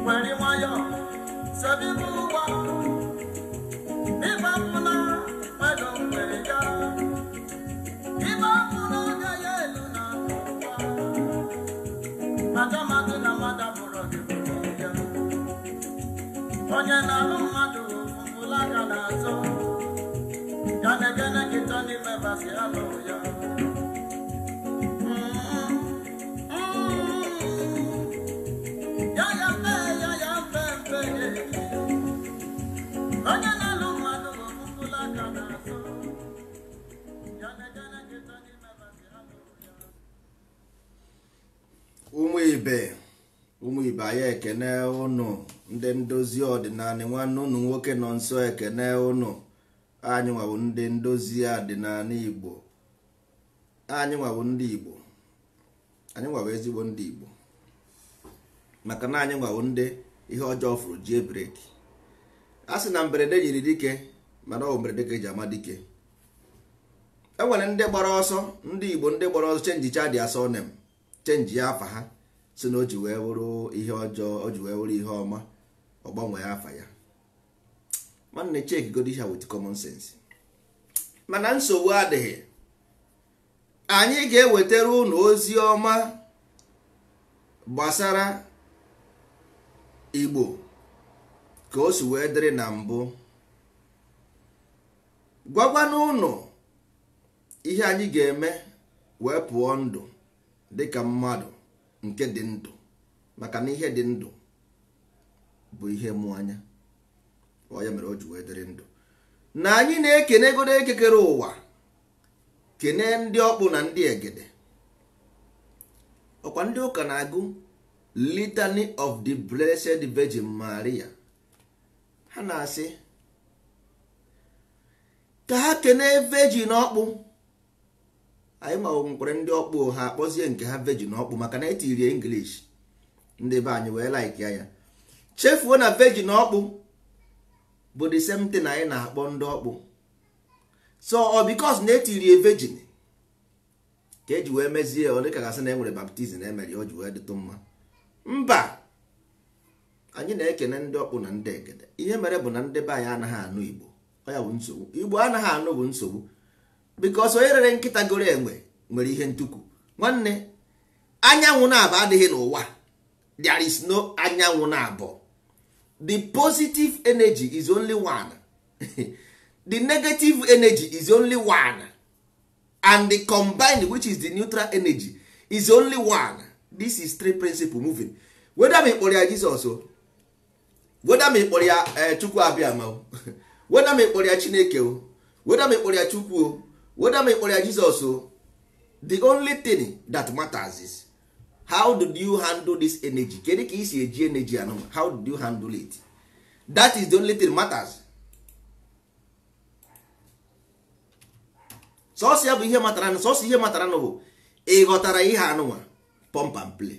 Where wayo sabi buwa iba muna wado kwega iba muna ya yelu na buwa madama na madaburo ya onye na mmadụ mbulaga na azo ya negene kitani mebasi alo ya ụmụ ibe anyị ekene ụnụ ndị ndozi ọdịnala nwanne ụnụ nwoke nọ nso ekene ụnụ anyị nwawo ndị ndozi ọdịnala Igbo anyị nwawo ndị Igbo anyị nwawo ezigbo ndị Igbo maka na anyị nwawo ndị ihe ọjọọ fụrụ jie breki a sị na mberede yiri dike mana ọ mberede ka eji ama dike e nwere ndị gbara ọsọ ndị Igbo ndị gbara ọsọ chenjicha dị asọ nem chenji ya afa ha si na o ji wee wụrụ ihe ọjọọ o ji wee wụrụ ihe ọma ọ gbanwee afa ya nwanne cheki godi ha with common sense mana nsogbu adịghị anyị ga-ewetara unu ozi ọma gbasara Igbo ka o si wee dịrị na mbụ gwagwana unu ihe anyị ga-eme wee pụọ ndụ dịka mmadụ nke dị ndụ maka na ihe dị ndụ bụ ihe mụ anya ọ ya mere o ji wee dịrị ndụ na anyị na-ekene godo ekekere ụwa kene ndị ọkpụ na ndị egede ọkwa ndị ụka na-agụ Litany of the Blessed Virgin Maria ha na-asị ka ha kene virgin ọkpụ anyị ma nkwere ndị ọkpụ ha akpọzie nke ha virgin ọkpụ maka na etirie English ndị be anyị wee like ya chefuo na virgin ọkpụ bụ the same thing anyị na-akpọ ndị ọkpụ so ọ because na etirie virgin ka eji wee mezie ọ dịka gasị na enwere baptizim emere o ji wee dịtụ mma mba anyị na-ekene ndị ọkpụ na ndị egede ihe mere bụ na ndị be anyị anaghị anụ Igbo ọ ya bụ nsogbu Igbo anaghị anụ bụ nsogbu because onye rere nkịta goro enwe nwere ihe ntuku nwanne anyanwụ na-abụ adịghị n'ụwa there is no anyanwụ na-abụ the positive energy is only one the negative energy is only one and the combined which is the neutral energy is only one. This is three principle moving whether me kpọrọ ya Jesus o whether me kpọrọ ya Chukwu abia ma o whether me kpọrọ ya Chineke o whether me kpọrọ ya Chukwu o whether me kpọrọ ya Jesus o the only thing that matters is how did you handle this energy kedu ka isi eji energy anụma how did you handle it that is the only thing matters sọsọ ya bụ ihe matara na sọsọ ihe matara na bụ ịghọtara ihe anụma pump and play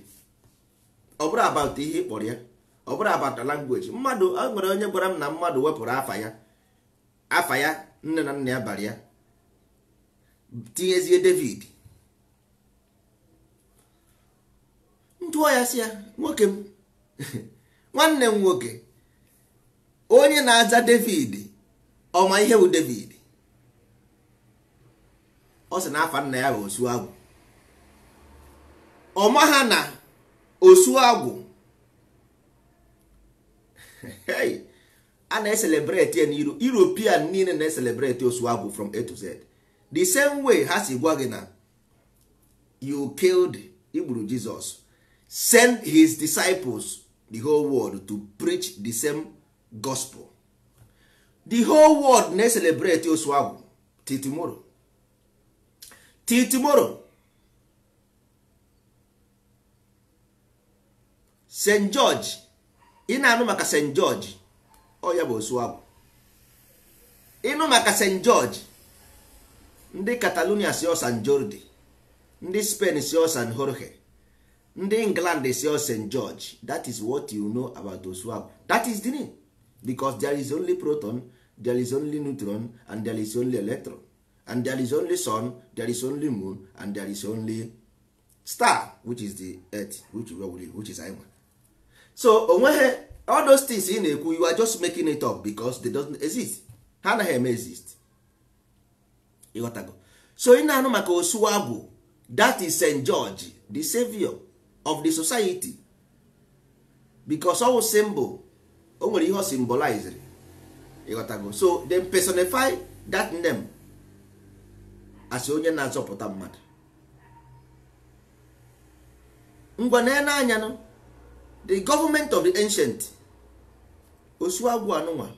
ọ bụrụ about ihe ịkpọrọ ya ọ bụrụ about language mmadụ nwere onye gwara m na mmadụ wepụrụ afa ya nne na nna ya bara ya tinyezie David ntụọ ya si ya nwoke m nwanne m nwoke onye na-aza David ọma ihe bụ David ọ sị na afa nna ya bụ Osuagwu ọma ha na Osuagwu hey a na-eselebrate ya n'iru European niile na-eselebrate Osuagwu from A to Z the same way ha si gwa gị na you killed igburu Jesus send his disciples the whole world to preach the same gospel the whole world na-eselebrate Osuagwu till tomorrow St. George ị na-anụ maka St. George ọ ya bụ Osuagwu ịnụ maka St. George ndị Catalonia si San Jordi ndị Spain si San Jorge ndị England si St. George that is what you know about Osuagwu that is the name because there is only proton there is only neutron and there is only electron and there is only sun there is only moon and there is only star which is the earth which is anyị. So onweghị all those things ị na-ekwu, you are just making it up because they don't exist. Ha anaghị eme exist. Ịghọtago? So ị na-anụ maka Osuagwu, that is St. George, the savior of the society, because all symbol o nwere ihe o symbolize. Ịghọtago? So they personify that name as onye na-azọpụta mmadụ. Ngwa na-anya no, the government of the ancient, Osuagwu anụnwa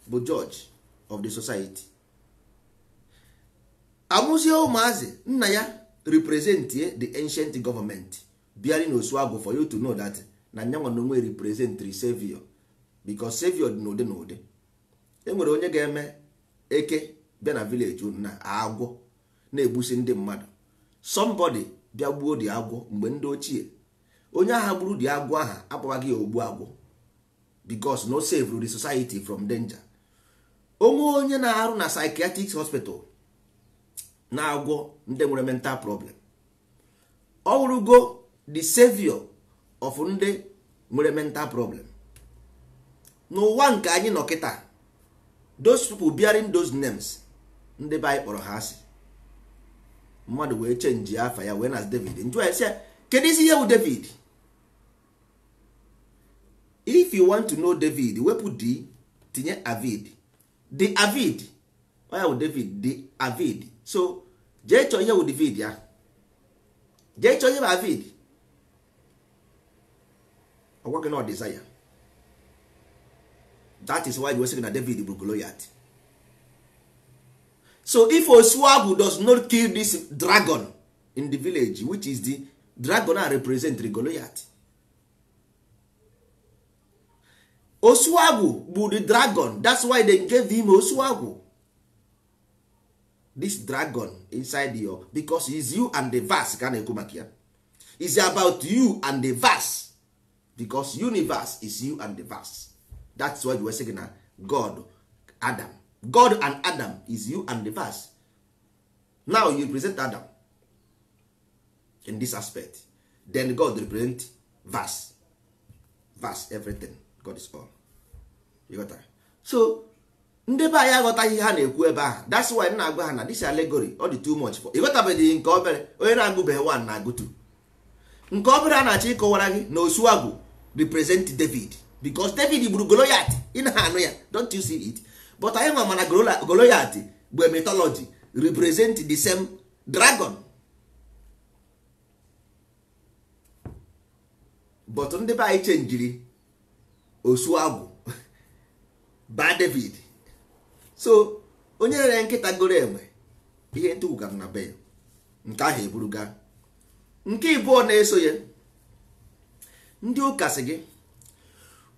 bụ George of the society. Amụzie ụmụazị nna ya represent the ancient government bịara na Osuagwu for you to know that na nyanwa na onwe represent the savior, because savior dị n'ụdị n'ụdị. Enwere onye ga-eme eke bịa na village na agwọ na-egbusi ndị mmadụ. Somebody bịa gbuo dị agwọ mgbe ndị ochie. Onye agha gburu dị agwọ aha akpọbaghị ya ogbu agwọ, because no save the society from danger. Onwe onye na-arụ na psychiatric hospital na-agwọ ndị nwere mental problem. Ọ wụrụgo the savior of ndị nwere mental problem. N'ụwa nke anyị nọ kịta, those people bearing those names, ndị be anyị kpọrọ ha asị. Mmadụ wee change afa ya wee na David. Njụ ya sị, kedu isi ihe bụ David? If you want to know David, wepụ D tinye Avid. The Avid, onye bụ David, the Avid. So jee chọọ ihe bụ David ya. Jee chọọ ihe bụ Avid. Ọgwa gị na desire. That is why you say na David bụ Goliath. So if Osuagwu does not kill this dragon in the village, which is the dragon that represent the Goliath. Osuagwu bụ the dragon. That's why they gave him Osuagwu. This dragon inside you, because it's you and the verse. It's about you and the verse, because universe is you and the verse. That's why you were saying God, Adam. God and Adam is you and the verse. Now you represent Adam in this aspect. Then God represent verse. Verse, everything. God is all. You got that? So ndị be anyị aghọtaghị ihe ha na-ekwu ebe ahụ. That's why nna agwa ha na this allegory all the too much for. Ịghọtabeghị nke obere, onye na-agụbeghị 1 na-agụ 2. Nke obere a na-achọ ịkọwara gị na Osuagwu represent David, because David gburu Goliath. Ị na-anụ ya, don't you see it? But anyị nwa mana Goliath bụ mythology represent the same dragon. But ndị be anyị chenjiri Osuagwu ba David. So onye rere nkịta goro enwe ihe ntụgara na be nke ahụ eburuga. Nke ịbụọ na-eso ya, ndị ụka sị gị,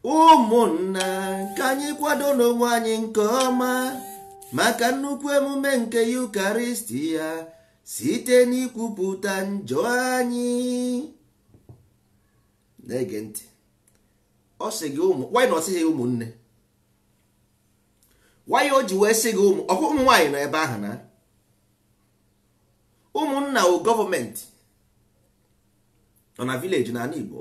ụmụnna ka anyị kwado n'onwe anyị nke ọma maka nnukwu emume nke Eucharistia site n'ikwupụta njọ anyị. Na-ege ntị, ọ sị gị why na ọ sịghị ụmụnne? Why o ji wee sị gị ọkụ ụmụ nwaanyị nọ ebe ahụ na ụmụnna o gọọmenti nọ na village na ala Igbo.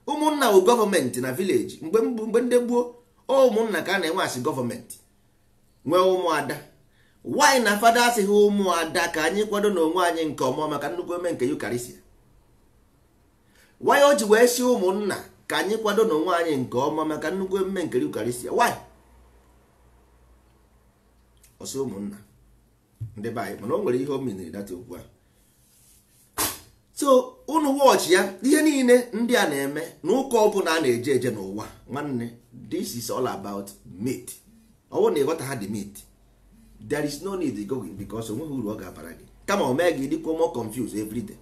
Ụmụnna o gọọmenti na village mgbe ndị gboo ụmụnna ka a na-enwe asị gọọmenti nwee ụmụada. Why na fada asịghị ụmụada ka anyị kwado n'onwe anyị nke ọma maka nnukwu eme nke Eucharistia? Why o ji wee sị ụmụnna ka anyị kwado n'onwe anyị nke ọma maka nnukwu eme nke Eucharistia? Why? Ọsị ụmụnna ndị be anyị, mana o nwere ihe o meniri data okwu a. So unu watch ya, ihe niile ndị a na-eme n'ụka ọbụla a na-eje eje n'ụwa nwanne, this is all about meat. Ọ bụrụ na ịghọta ha dị meat, there is no need going, because onweghị uru ọ ga-abara gị. Kama o mee gị dịkwa more confused every day.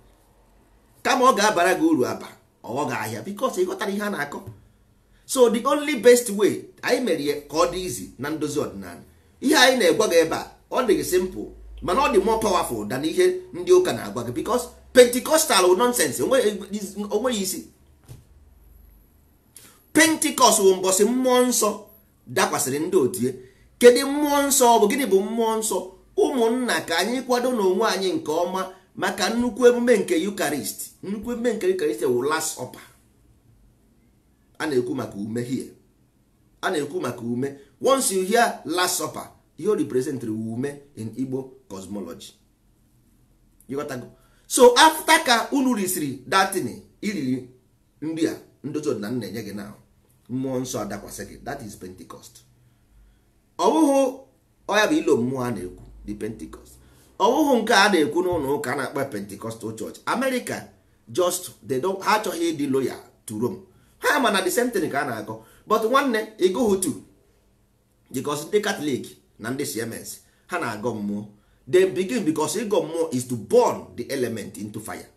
Kama ọ ga-abara gị uru aba ọ ga-ahịa, because ịghọtara ihe a na-akọ. So the only best way anyị mere ya ka ọ dị easy na ndozi ọdịnala. Ihe anyị na-egwa gị ebe a ọ dị simple, mana ọ dị more powerful than ihe ndị ụka na-agwa gị, because Pentecostal nonsense onweghị isi. Pentecost bụ mbọsị mmụọ nsọ dakwasịrị ndị otie. Kedu mmụọ nsọ bụ? Gịnị bụ mmụọ nsọ? Ụmụnna ka anyị kwado n'onwe anyị nke ọma maka nnukwu emume nke Eucharist. Nnukwu emume nke Eucharist wụ last supper. A na-ekwu maka ume here. A na-ekwu maka ume. Once you hear last supper, you represent ume in Igbo cosmology. You got to go. So after ka unu risiri that thing, iriri nri a ndozi ọdịna na-enye gị now, mmụọ nsọ adakwasị gị, that is Pentecost. Ọ bụghị ọya bụ ilo mmụọ a na-ekwu the Pentecost. Ọ bụghị nke a na-ekwu n'ụlọ ụka a na-akpọ Pentecostal Church. America just they don't ha achọghị ịdị loyal to Rome. Ha ma na the same thing ka a na-akọ, but nwanne ịgụghị tu because ndị Catholic na ndị Siemens ha na-agọ mmụọ. They begin because ịgọ mmụọ is to burn the element into fire,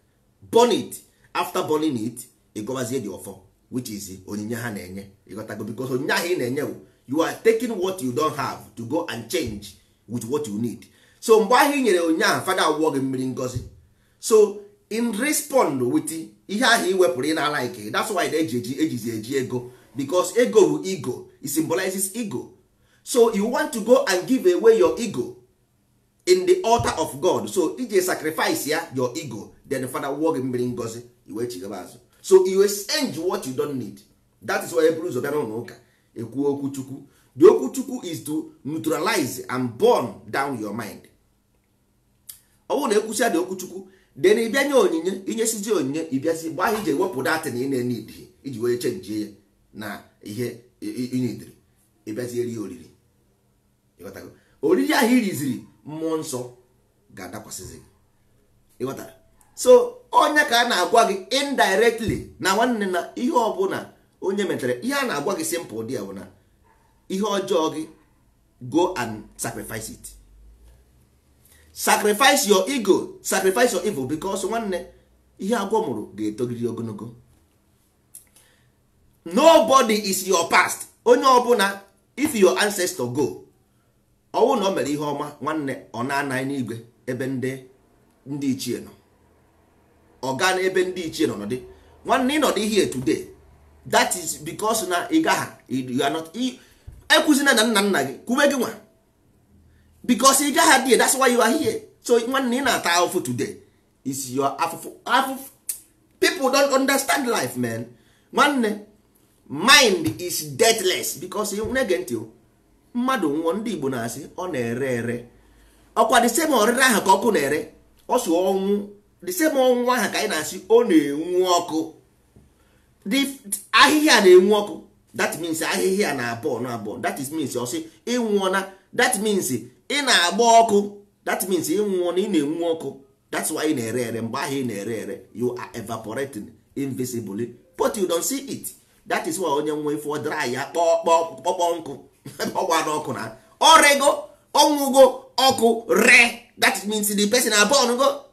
burn it. After burning it, ịgọbazie the offer, which is onyinye ha na-enye. Ịghọtago, because onyinye ahụ ị na-enye, you are taking what you don't have to go and change with what you need. So mgbe ahụ ị nyere onyinye ahụ, Fada awụọ gị mmiri ngozi. So in respond with ihe ahụ ị wepụrụ ị na-alike, that's why ejizi eji ego, because ego bụ ego, it symbolizes ego. So you want to go and give away your ego in the altar of God. So ije sacrifice ya your ego, then Father awụọ gị mmiri ngozi, iwe chigaba azụ. So you exchange what you don't need. That is why Hebrews bịa n'ụlọ ụka ekwu okwu Chukwu. The okwu Chukwu is to neutralize and burn down your mind. Ọ bụrụ na ekwusia dị okwu Chukwu, then ịbịa nye onyinye, inyesizi onyinye, ịbịazi gba ahụ ije wepụ datin ị na-enid iji wee chenjie ya na ihe inidiri, ịbịazi eri oriri. Ịghọtago? Oriri ahụ iriziri mmụọ nsọ ga-adakwasịzi gị. Ịghọtara? So onye ka a na-agwa gị indirectly na nwanne na ihe ọbụla onye metere, ihe a na-agwa gị simple dị bụ na ihe ọjọọ gị, go and sacrifice it. Sacrifice your ego, sacrifice your evil, because nwanne ihe agwọ mụrụ ga-etogiri ogologo. Nobody is your past. Onye ọbụla, if your ancestor go, ọwụ na o mere ihe ọma, nwanne ọ na-anaghị n'igwe ebe ndị ichie nọ. Ọ gaa n'ebe ndị ichie nọ nọdị. Nwanne ịnọdị here today, that is because na ị gaha, you are not, ekwuzina na nna nna gị kwube gị nwa, because ị gaha there, that's why you are here. So nwanne ị na-ata afụfụ today is your afụfụ. People don't understand life, man. Nwanne, mind is deathless, because you na-ege ntị o, mmadụ nwụọ, ndị Igbo na-asị ọ na-ere ere. Ọkwa the same ọrịre ahụ ka ọkụ na-ere, ọ sụ ọnwụ, the same ọnwụ ahụ ka anyị na-asị ọ na-enwu ọkụ. Ahịhịa na-enwu ọkụ, that means ahịhịa na-abọ na-abọ, that is means ọ sị ịnwụọna, that means ị na-agba ọkụ, that means ịnwụọ na ị na-enwu ọkụ. That's why ị na-ere ere. Mgbe ahụ ị na-ere ere, you are evaporating invisibly, but you don't see it. That is why onye nwe ifo dry ya kpọkpọ nkụ ọ gbara ọkụ na ọrego ọnwụgo ọkụ re, that means the person abụọ go.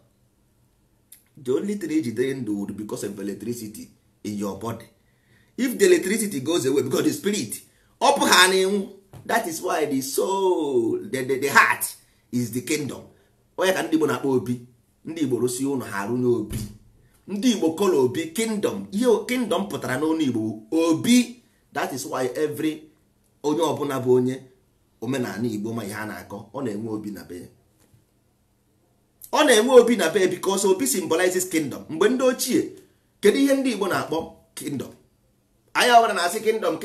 The only thing iji dey ndụ would because of electricity in your body. If the electricity goes away because the spirit up ha, that is why the soul, the heart is the kingdom. Onye ka ndị Igbo na-akpọ obi, ndị Igbo rụsi ụlọ ha arụ n'obi, ndị Igbo kọrọ obi kingdom. Ihe kingdom pụtara n'ọnụ Igbo obi. That is why every onye ọbụla bụ onye omenala Igbo ma ihe a na-akọ, ọ na-enwe obi na be. Ọ na-enwe obi na be because obi symbolizes kingdom. Mgbe ndị ochie, kedu ihe ndị Igbo na-akpọ kingdom? Anyị ọbụla na-asị kingdom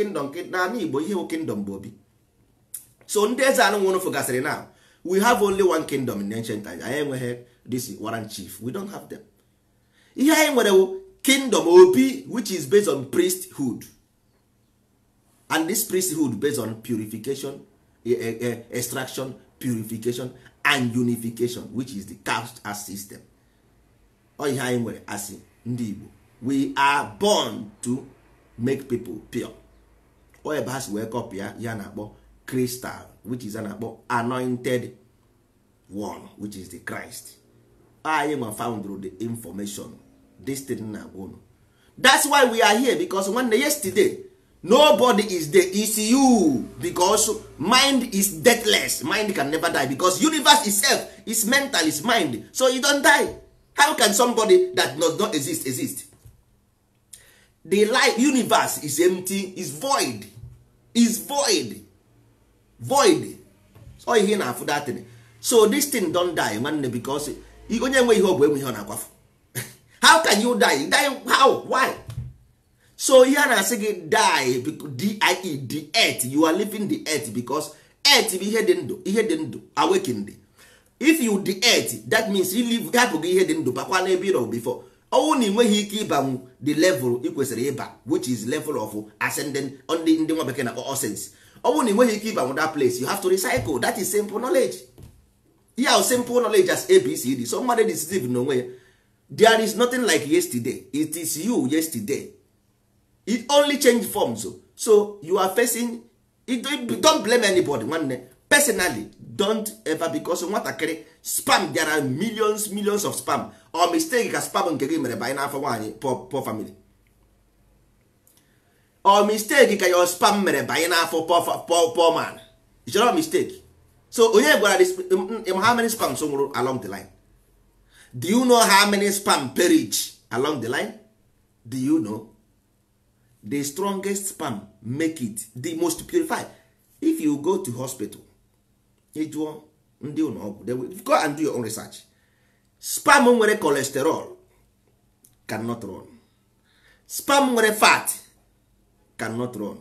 na Igbo ihe bụ kingdom bụ obi. So ndị eze anụ nwụrụ fụgasịrị now, we have only one kingdom in ancient times. Anyị enweghị this warrant chief, we don't have them. Ihe anyị nwere kingdom obi, which is based on priesthood, and this priesthood based on purification, extraction, purification and unification, which is the caste as system. Ihe anyị nwere asị ndị Igbo, we are born to make people pure. Ebe ha si wake up ya na-akpọ crystal, which is na-akpọ anointed one, which is the Christ. I am found through the information this thing na agwụnụ. That's why we are here, because one yesterday nobody is there, it's you, because mind is deathless. Mind can never die, because universe itself is mental, is mind, so you don't die. How can somebody that does not exist? The life universe is empty, is void, void. So here na for that thing. So this thing don't die, man, because onye enwe ihe ọgwụ enwe ihe ọ na-akwafu. How can you die? How? Why? So ihe a na-asị gị die, the earth, you are living the earth because earth bụ ihe dị ndụ awakened. If you the earth, that means you live hapụ gị ihe dị ndụ bakwa n'ebe ị nọ before. Ọnwụ na ị nweghị ike ịbanwu the level ị kwesịrị ịba, which is level of ascending ndị nwa bekee na essence. Ọnwụ na ị nweghị ike ịbanwu that place, you have to recycle. That is simple knowledge. Yeah, simple knowledge as ABCD. So mmadụ deceive n'onwe ya. There is nothing like yesterday. It is you yesterday. It only change forms. So you are facing it. Don't blame anybody. Personally, don't ever, because nwatakịrị spam, there are millions of spam or mistake ka spam nke gị mere banye n'afọ nwaanyị poor family, or mistake ka your spam mere banye n'afọ poor man. It's not a mistake. So onye gwara this, how many spams nwụrụ along the line? Do you know how many spam perish along the line? Do you know? The strongest spam make it the most purified. If you go to hospital, they will go and do your own research. Spam nwere cholesterol cannot run. Spam nwere fat cannot run.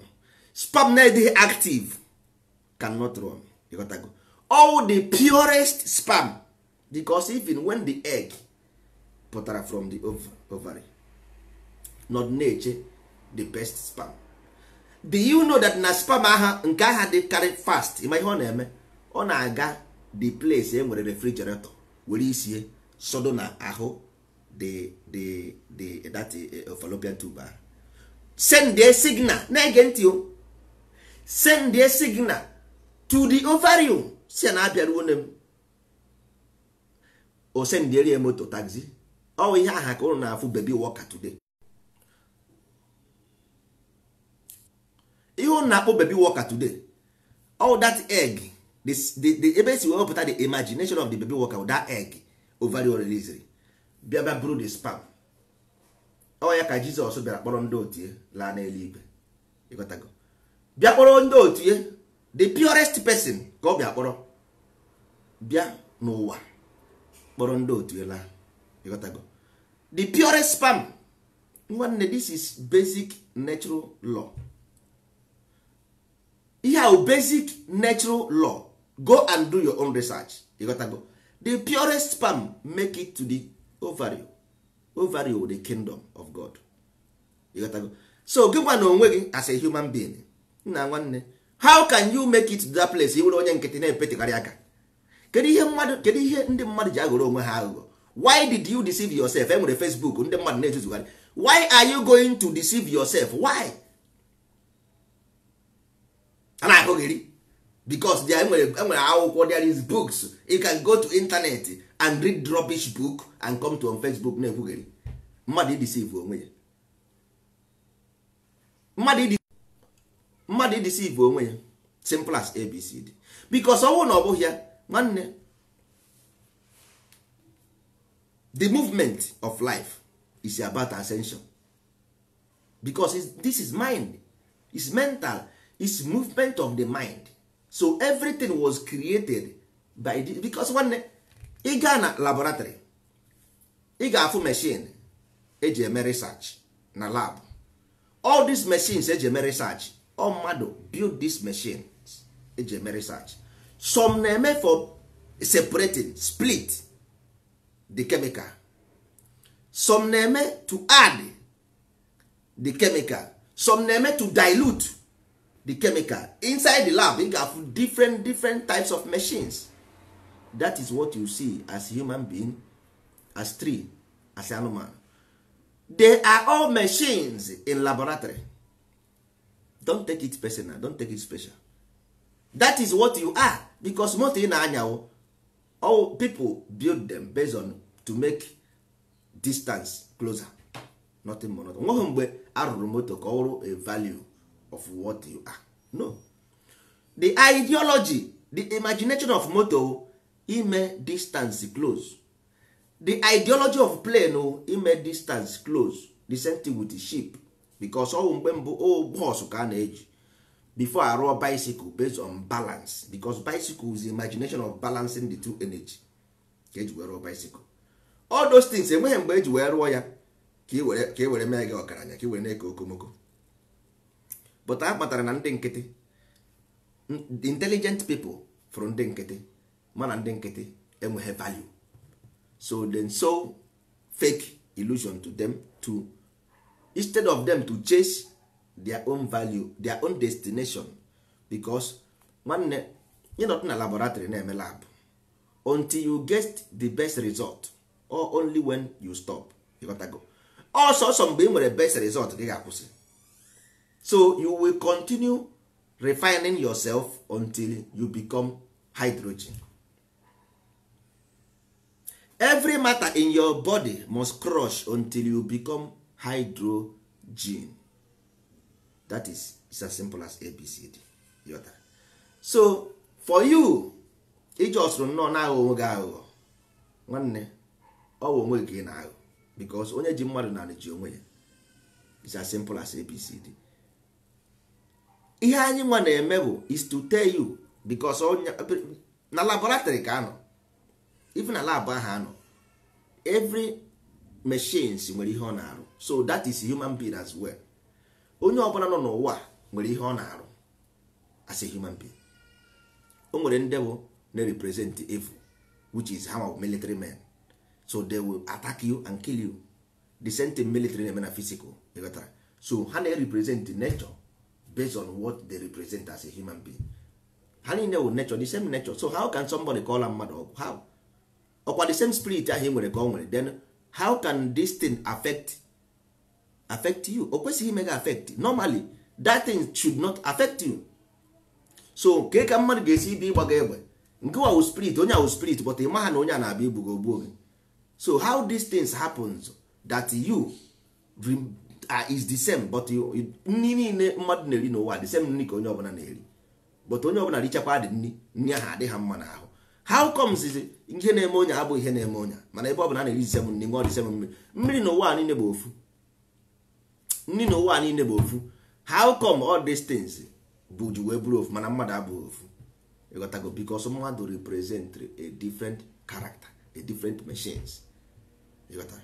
Spam na-adịghị active cannot run. You got to go. All the purest spam, because even when the egg pụtara from the ovary, not nature, the best spam. Do you know that na spam aha nke aha dị carry fast? Ima ihe ọ na-eme, ọ na-aga the place e nwere refrigerator were isie sodo na ahụ that fallopian tube. Send a signal na-ege ntị o, send a signal to the ovarium si na abịaruo nem o send area moto taxi. Ọ ihe aha ka ụnụ na-afụ baby walker today. Ihe ụnụ na-akpọ baby walker today, all that egg, the ebe si wepụta the imagination of the baby walker with that egg ovarian release bịa brew the spam. Ọ ya ka Jizọs bịara kpọrọ ndị otu ya laa n'eluigwe. Ịghọtago? Bịa kpọrọ ndị otu ya, the purest person ka ọ bịa kpọrọ bịa n'ụwa kpọrọ ndị otu ya laa. Ịghọtago? The purest spam. Nwanne, this is basic natural law. Ihe ahụ basic natural law. Go and do your own research. You got to go. The purest sperm make it to the ovary. Ovary is the kingdom of God. You got to go. So gị gwa na onwe gị as a human being. Nna nwanne, how can you make it to that place? Iwere onye nkịtị na-epetekarị aka. Kedu ihe ndị mmadụ ji aghọrọ onwe ha aghụghọ? Why did you deceive yourself? Enwere Facebook ndị mmadụ na-ezuzugharị. Why are you going to deceive yourself? Why? And I go because there enwere akwụkwọ, there is books. You can go to internet and read rubbish book and come to on Facebook na-ekwugheri. Mmadụ deceive onwe ya. Mmadụ deceive onwe ya. Simple as ABCD. Because ọwụ na ọ bụghị ya nwanne, the movement of life is about ascension. Because this is mind, it's mental, it's movement of the mind. So everything was created by this. Because one ị gaa na laboratory, ị ga-afụ machine eji eme research na lab. All these machines eji eme research, all mmadụ build these machines eji eme research. Some na-eme for separating, split the chemical. Some na-eme to add the chemical. Some na-eme to dilute the chemical. Inside the lab, you have different types of machines. That is what you see as human being, as tree, as animal. They are all machines in laboratory. Don't take it personal, don't take it special. That is what you are. Because most in anya, all people build them based on to make distance closer. Nothing more. Nweghị mgbe arụrụ moto ka ọ bụrụ a value of what you are. No. The ideology, the imagination of moto, ime distance close. The ideology of plane, ime distance close. The same thing with the ship. Because all mgbe mbụ bus ka na-eji before I ride bicycle based on balance. Because bicycle is the imagination of balancing the two energy. Ka eji were bicycle. all those things enweghị mgbe eji wee rụọ ya ka ị were mee gị ọgaranya ka ị were na-eke okomoko. But a kpatara na ndị nkịtị, the intelligent people from ndị nkịtị mana ndị nkịtị enweghị value, so then so fake illusion to them to instead of them to chase their own value, their own destination. Because nwanne you not na laboratory na-eme lab until you get the best result or only when you stop. You got to go. Also mgbe ị nwere best result gị ga-akwụsị. So you will continue refining yourself until you become hydrogen. Every matter in your body must crush until you become hydrogen. That is it's as simple as ABCD. So for you ijọsụrụ nnọọ na-aghọ onwe gị aghụghọ nwanne, ọ bụ onwe gị na-aghọ, because onye ji mmadụ na ji onwe ya. It's as simple as ABCD. Ihe anyị nwa na-eme bụ is to tell you, because na laboratory ka anọ, even na lab ahụ anọ, every machines nwere ihe ọ na-arụ. So that is human being as well. Onye ọbụla nọ n'ụwa nwere ihe ọ na-arụ as a human being. O nwere ndị bụ na-represent evil, which is how military men. So they will attack you and kill you. The same thing military men are physical. So ha na-represent nature based on what they represent as a human being. Ha niile wụ nature, the same nature. So how can somebody call a mmadụ ọgwụ? How? Ọkwa the same spirit ahụ nwere ka o nwere. Then how can this thing affect you? O kwesịghị ime ga affect. Normally that thing should not affect you. So ke ka mmadụ ga-esi ibe ịgbaga egbe nke wa spirit, onye ahụ spirit, but ịma ha na onye a na-abịa igbugo ogbuo gị. So how these things happens that you is the same, but nri niile mmadụ na-eri n'ụwa the same nri ka onye ọbụla na-eri, but onye ọbụla richakwa dị nri ahụ adịghị mma n'ahụ. How comes is ihe na-eme onye abụ ihe na-eme onye, mana ebe ọbụla na-eri the same nri, nwa the same mmiri. Mmiri n'ụwa niile bụ ofu, nri n'ụwa niile bụ ofu. How come all these things bụ ji wee bụrụ ofu mana mmadụ abụghị ofu? You got to go, because mmadụ represent a different character, a different machines. You got to.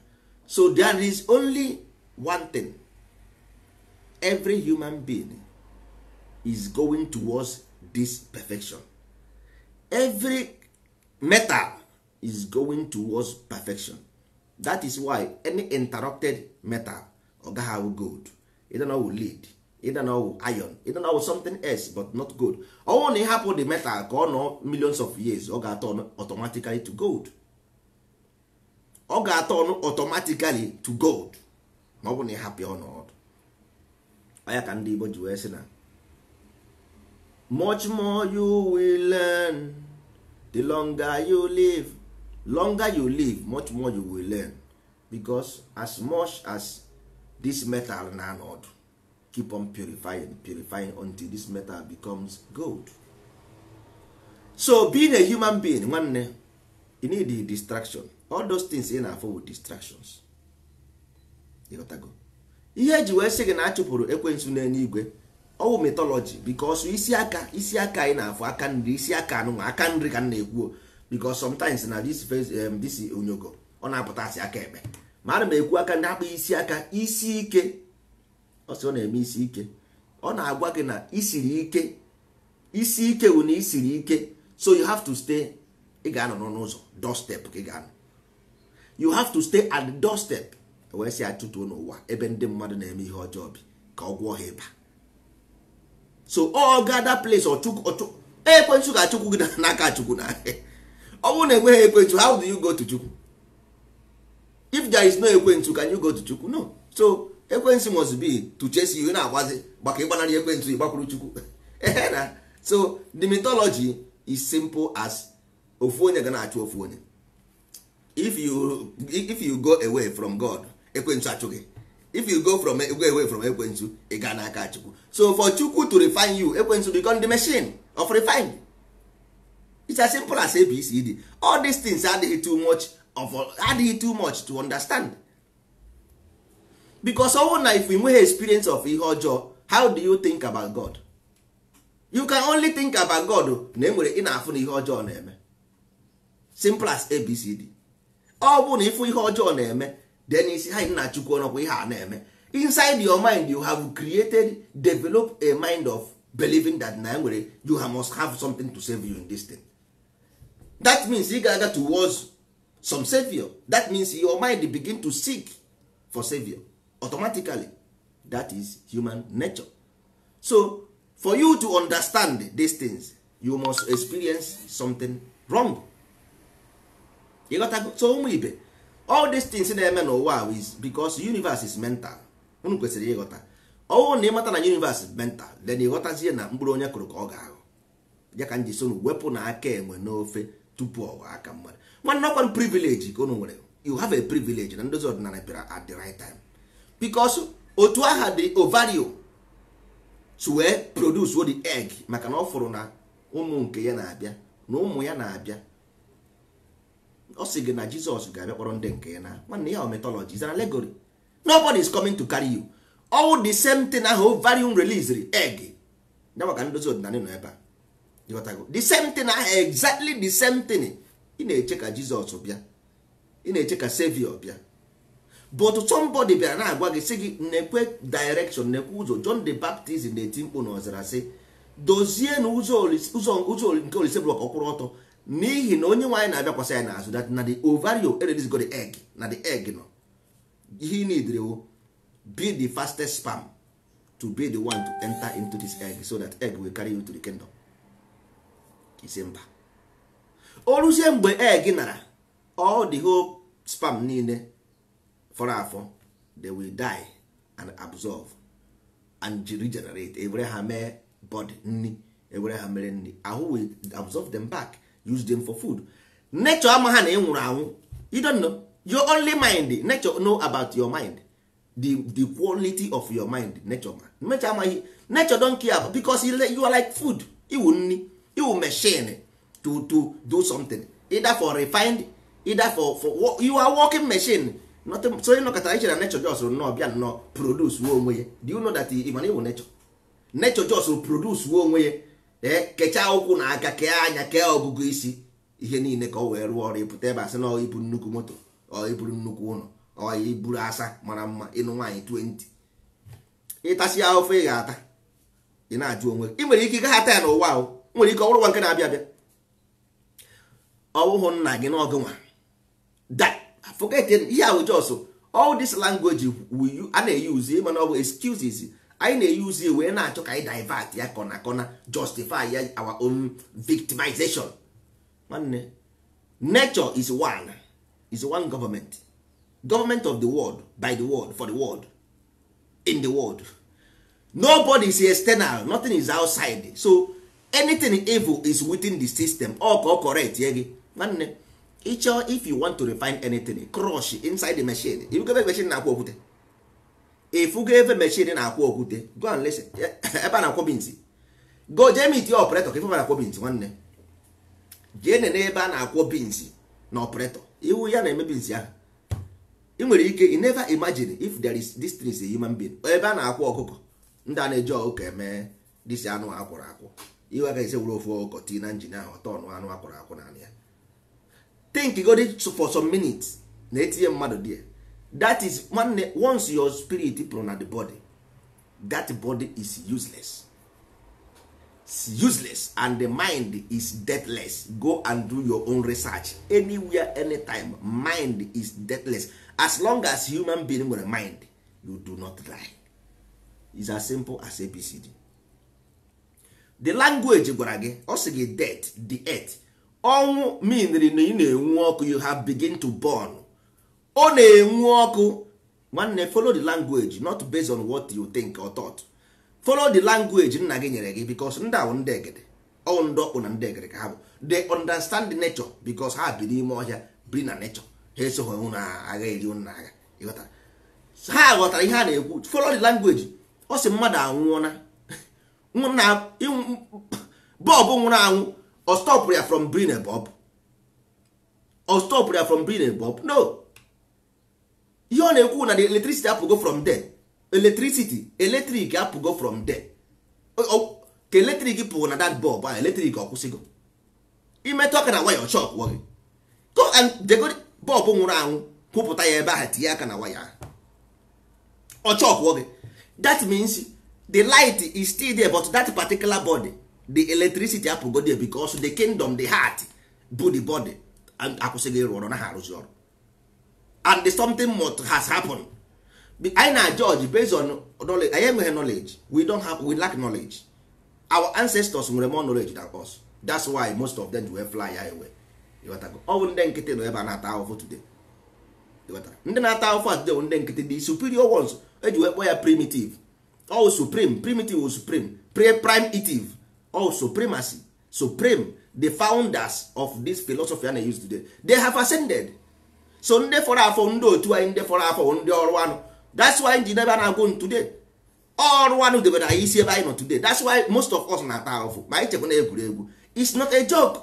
So there is only one thing. Every human being is going towards this perfection. Every metal is going towards perfection. That is why any interrupted metal or have gold, it don't know lead, it don't know iron, it don't know something else, but not gold. Only happen the metal go no millions of years or got turn automatically to gold. Or got turn automatically to gold. Nobody happy or not. I can do what you say now. Much more you will learn. The longer you live, much more you will learn. Because as much as this metal now keep on purifying until this metal becomes gold. So being a human being, one, you need the distraction. All those things in are for distractions. You got to go. Ihe ji wee sị gị na achụpụrụ ekwensu n'eluigwe ọwụ mythology, because isi aka anyị na-afụ aka nri, isi aka anụ aka nri ka na-ekwu, because sometimes na this onyogo ọ na-apụta asị aka ekpe, ma ana m ekwu aka ndị akpa isi aka isi ike. Ọ sị ọ na-eme isi ike, ọ na-agwa gị na isiri ike, isi ike wụ na isiri ike. So you have to stay, ị ga-anọ n'ụzọ doorstep ka ị ga-anọ, you have to stay at the doorstep. Wee si atụtụ n'ụwa ebe ndị mmadụ na-eme ihe ọjọọ bi ka ọ gwọọ ha ịba. So all gather place ọchukwu ekwensu ga-achụkwu gị n'aka chukwu na ọ bụrụ na enweghị ekwensu, how do you go to chukwu? If there is no ekwensu, can you go to chukwu? No. So ekwensu must be to chase you na-agbazi gbaka ịgbanarị ekwensu ịgbakwuru chukwu. So the mythology is simple as ofu onye ga na-achụ ofu onye. If you go away from God, ekwensu achụ gị. If you go away from ekwensu, ị ga n'aka chukwu. So for chukwu to refine you, ekwensu become the machine of refining. It's as simple as ABCD. All these things adịghị too much to understand. Because if we nwee experience of ihe ọjọọ, how do you think about God? You can only think about God na enwere ị na-afụ na ihe ọjọọ na-eme. Simple as ABCD. ọ bụ na ịfụ ihe ọjọọ na-eme then isi ha nna chukwu ọnọkwa ihe a na-eme. Inside your mind you have created, develop a mind of believing that na nwere you must have something to save you in this thing. That means you gotta towards some savior. That means your mind begin to seek for savior automatically. That is human nature. So for you to understand these things, you must experience something wrong. You got to, so ụmụ ibe, all these things na-eme n'ụwa is because universe is mental. Unu kwesịrị ịghọta. Ọwụ na ịmata na universe is mental, then ịghọtazie na mkpụrụ onye kụrụ ka ọ ga-aghọ. Ya ka nji so wepụ na aka enwe n'ofe tupu ọwa aka mmadụ. Nwanne ọkwa privilege ka unu nwere. You have a privilege na ndozi ọdịnala bịara at the right time. Because otu aha dị ovario to wee produce the egg maka na ọ fụrụ na ụmụ nke ya na-abịa na ụmụ ya na-abịa. Ọ sị gị na Jizọs ga-abịa kpọrọ ndị nke ya na nwanne ya mythology is an allegory. Nobody is coming to carry you. All the same thing ahụ ovarium release egg. Ya maka ndozi ọdịnala nọ ebe a. The same thing ahụ exactly the same thing. Ị na-eche ka Jizọs bịa. Ị na-eche ka Savior bịa. But somebody bịara na-agwa gị sị gị na-ekwe direction na-ekwe ụzọ. John the Baptist na-eti mkpu na ọzara sị dozie na ụzọ nke Olise blọk ọkwụrụ ọtọ n'ihi na onye nwaanyị na-abịakwasị ya n'azụ that na the ovario release go the egg na the egg nọ. Ihe need will be the fastest sperm to be the one to enter into this egg so that egg will carry you to the kingdom. Isi mba oruzie mgbe egg nara all the whole sperm niile for afọ they will die and absorb and regenerate. Abraham body nni Abraham mere nni ahụ will absorb them back, use them for food. Nature ama ha na enwuru anwụ. You don't know. Your only mind, nature know about your mind, the quality of your mind. Nature don't care about, because you are like food. You will machine to do something, either for refined, either for you are working machine. Nothing. So you know that nature just will not produce one way. Do you know that even nature just will produce one way? Kecha okwu na aka ke anya ke ogugu isi ihe niile ka o wee rụọ ọrụ ịpụta ebe asị na ọ ibu nnukwu moto ọ iburu nnukwu ụlọ ọ iburu asa mara mma ịnụ nwaanyị 20 ịtasị ya ofe ị ga-ata ị na-ajụ onwe ị nwere ike ịgaghị ata ya n'ụwa ahụ nwere ike ọrụ nwa nke na-abịa abịa ọwụhụ nna gị n'ọgụ nwa that forget ihe ahụ just all this language a na-eyuzi mana ọ bụ excuses anyị na-eyuzi wee na-achọ ka anyị divert ya kọna kọna justify ya our own victimization. Nwanne, nature is one government of the world, by the world, for the world, in the world. Nobody is external, nothing is outside. So anything evil is within the system. All correct. Nwanne, if you want to refine anything, crush inside the machine. If you give a machine na-akwụ okwute, if you give a machine na-akwụ okwute, go and listen. Ebe na-akwụ binzi, go jee meet your operator. If you na-akwụ binzi, nwanne, jee n'ebe a na-akwụ binzi na operator, iwu ya na-eme binzi ahụ. Ị nwere ike, you never imagine if there is this thing is a human being. Ebe a na-akwụ ọkụkọ, ndị a na-eji ọkụkọ eme disi anụ akwụrụ akwụ. Iwe aka ise were ofu ọkụkọ tii na njin ahụ ọtọ ọnụ anụ akwụrụ akwụ na ya. Think go for some minutes na etinye mmadụ there. That is once your spirit put on the body, that body is useless. It's useless and the mind is deathless. Go and do your own research anywhere, anytime. Mind is deathless. As long as human being with a mind, you do not die. It's as simple as ABCD. The language gwara gị ọ sị gị death, the earth. Ọnwụ meanri na ị na-enwu ọkụ, you have begin to burn. Ọ na-enwu ọkụ. Nwanne, follow the language, not based on what you think or thought. Follow the language nna gị nyere gị, because ndị ahụ ndị egede ọ ndị ọkpụ na ndị egede ka ha bụ. They understand the nature because ha bi n'ime ọhịa, biri na nature. Ha esoghị hụ na agha eri na agha. Ịghọtara? Ha ghọtara ihe a na-ekwu. Follow the language. Ọ sị mmadụ anwụọna bọbụ nwụrụ anwụ, or stop ya from being a bulb, or stop ya from being a bulb. No, ihe ọ na-ekwu na the electricity apụgo from there. Electric apụgo from there. Ka electric pụgo na that bulb ahụ, electric ọkwụsịgo. Imetụ aka na waya shock wọ gị. Go and they go bọọbụ nwụrụ anwụ kwụpụta ya ebe ahụ tinye aka na waya ọchọkwuo gị. That means the light is still there but that particular body the electricity apụgo there because the kingdom the heart bụ the body and akwụsịghị ịrụ ọrụ na ha arụzi ọrụ and the something more has happened. anyị na judge based on knowledge. anyị enweghị knowledge, we lack knowledge. Our ancestors nwere more knowledge than us. That's why most of them will fly away. ọ bụ ndị nkịtị nọ ebe a na-ata ahụhụ today. ndị na-ata ahụhụ today bụ ndị nkịtị, the superior ones eji wee kpọ ya primitive or supreme. Primitive or supreme, primitive or supremacy, supreme. The founders of this philosophy I use today, they have ascended. So ndị fọrọ afọ ndị otu anyị, ndị fọrọ afọ ndị ọrụ anụ. That's why ndị ebe a na-agụ today ọrụ anụ debere anyị isi ebe anyị nọ today. That's why most of us na-ata ahụhụ ma anyị chekwa na egwuregwu. It's not a joke.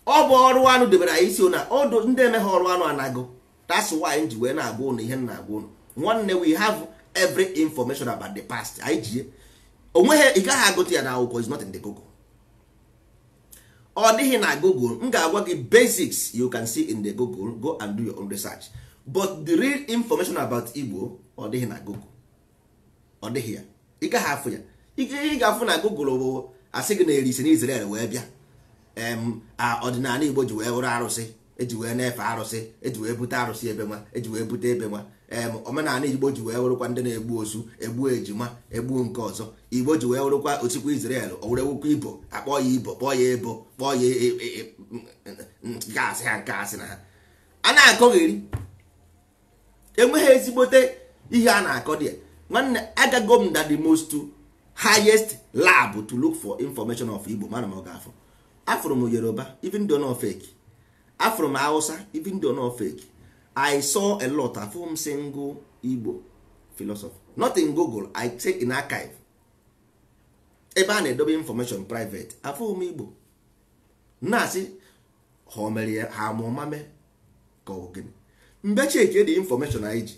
Ọ bụ ọrụ anụ debere anyị isi na ọdụ ndị eme ha ọrụ anụ anago. That's why nji wee na-agwa ụnụ ihe na-agwa ụnụ. Nwanne, we have every information about the past. anyị ji onweghị, ị gaghị agụta ya na akwụkwọ. Is not in the Google. Ọ dịghị na Google. M ga-agwa gị basics you can see in the Google. Go and do your own research. But the real information about Igbo ọ dịghị na Google. Ọ dịghị ya, ị gaghị afụ ya. Ị ga-afụ na Google bụ asị gị na erisi na Israel wee bịa ọdịnala Igbo ji wee wụrụ arụsị, eji wee na-efe arụsị, eji wee bute arụsị ebe nwa, eji wee bute ebe nwa. Omenala Igbo ji wee wụrụkwa ndị na-egbu osu, egbu ejima, egbu nke ọzọ. Igbo ji wee wụrụkwa osikwa Israel, o were wụkwa Igbo, akpọ ya Igbo, kpọọ ya ebo, kpọọ ya nke asị ha, nke asị na ha. A na-akọgheri, enweghị ezigbote ihe a na-akọ dị. Nwanne, agago m na the most highest lab to look for information of Igbo. Mana m ọ ga-afụ. Afụrụ m Yoruba, even though not fake. Afụrụ m Hausa, even though not fake. I saw a lot. Afụrụ m single Igbo philosophy. Not in Google, I check in archive. Ebe a na-edobe information private. Afụrụ m Igbo. Na-asị ha o mere ya, ha amụ mame ka ọ gịnị. Mgbe cheki dị information anyị ji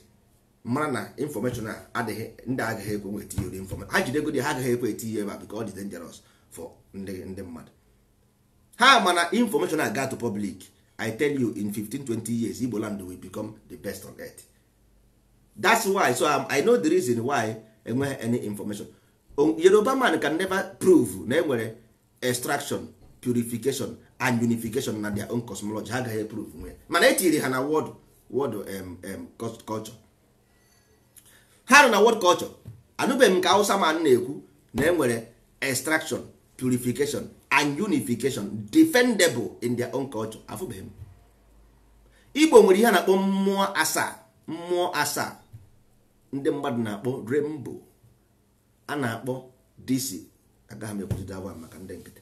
mara na information adịghị, ndị agaghị ekwe nweta ihe information. Ha jide godi, ha agaghị ekwe etinye ebe because it's dangerous for ndị mmadụ. Ha mana information aga to public. I tell you, in 15-20 years Igbo land will become the best on earth. That's why. So I know the reason why enweghị any information. Yoruba man can never prove na enwere extraction, purification and unification na their own cosmology. Ha agaghị prove nwe, mana etiri ha na word culture. Ha nọ na word culture. Anụbeghị m ka Hausa man na-ekwu na enwere extraction, purification and unification defendable in their own culture. Afụbeghị m. Igbo nwere ihe a na-akpọ mmụọ asaa. Mmụọ asaa ndị mmadụ na-akpọ rainbow, a na-akpọ DC. Agaghị m ekwuzi dawa maka ndị nkịtị.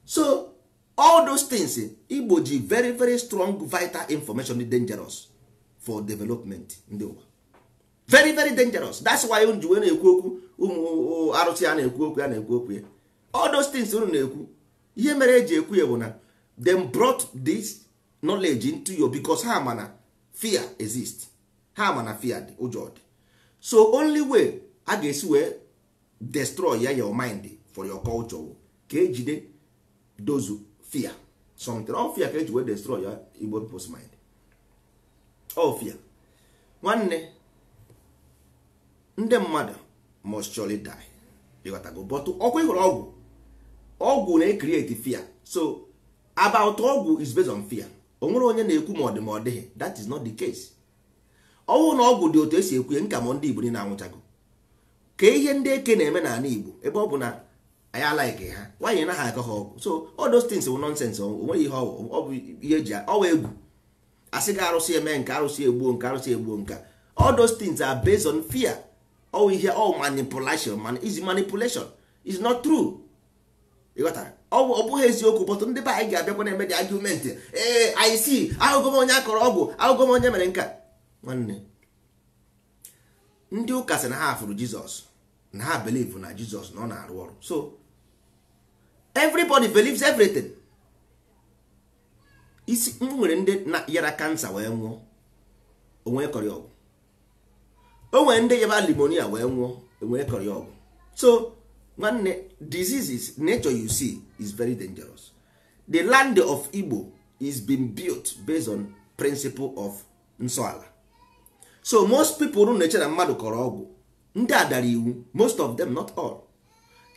So all those things, Igbo ji very very strong vital information, dangerous for development ndị ụwa. Very very dangerous. That's why unu ji wee na-ekwu okwu ụmụ arụsị a na-ekwu okwu, ya na-ekwu okwu ya. All those things unu na-ekwu, ihe mere eji ekwu ya bụ na them brought this knowledge into you because ha mana fear exist. Ha mana fear dị, ụjọ dị. So only way a ga-esi wee destroy your mind for your culture ka ejide those fear something. All fear ka eji wee destroy your Igbo people's mind. All fear. Nwanne, ndị mmadụ must surely die. You got to go. But ọkwa ịhụrụ ọgwụ na-create fear. So about ọgwụ is based on fear. O nwere onye na-ekwu ma ọ dị ma ọ dịghị. That is not the case. Ọwụ na ọgwụ dị otu esi ekwu ya, nka ma ndị Igbo niile anwụchago. Ka ihe ndị eke na-eme n'ala Igbo ebe ọ bụ na anyị alaike ha, nwaanyị na ha akọ ha ọgwụ. So all those things were nonsense. O nwere ihe ọ bụ ihe eji ọwa egwu. Asị ga arụsị eme nke, arụsị egbuo nke, arụsị egbuo nke. All those things are based on fear. All here, all manipulation, is manipulation. It's not true. You got that? Ọ bụghị eziokwu, but ndị be anyị ga-abịakwa na-eme the argument. I see, ahụgo m onye akọrọ ọgwụ, ahụgo m onye mere nka. Nwanne, ndị ụka sị na ha fụrụ Jizọs, na ha believe na Jizọs na ọ na-arụ ọrụ. So everybody believes everything. Isi nwere ndị yara kansa wee nwụọ, onwe kọrọ ọgwụ. O nwere ndị yaba limonia wee nwụọ, onwe kọrọ ọgwụ. So nwanne, diseases nature you see is very dangerous. The land of Igbo is being built based on principle of nsọala. So most people na-eche na mmadụ kọrọ ọgwụ, ndị a dara iwu, most of them, not all.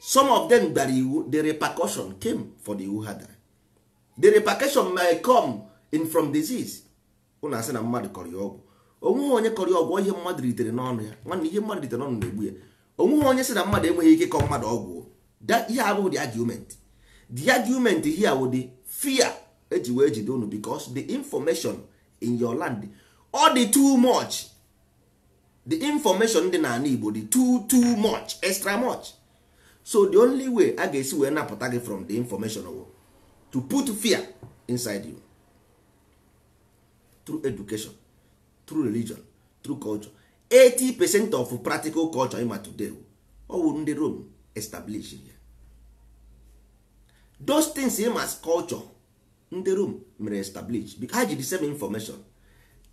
Some of them dara iwu, the repercussion came for the iwu ha dara. The repercussion may come in from disease. Ụna asị na mmadụ kọrọ ya ọgwụ, onweghị onye kọrọ ya ọgwụ, ihe mmadụ ritere n'ọnụ ya. Nwanne, ihe mmadụ ritere n'ọnụ na-egbu ya. Onweghị onye sị na mmadụ enweghị ike ịkọ mmadụ ọgwụ. Ihe abụghị the argument. The argument here wụ the fear eji wee jide unu, because the information in your land all the too much. The information dị n'ala Igbo dị too much, extra much. So the only way a ga-esi wee napụta gị from the information to put fear inside you through education, through religion, through culture. 80% of practical culture ịma today ọwụ ndị Rome establish here. Those things as culture ndị Rome mere establish because ha ji the same information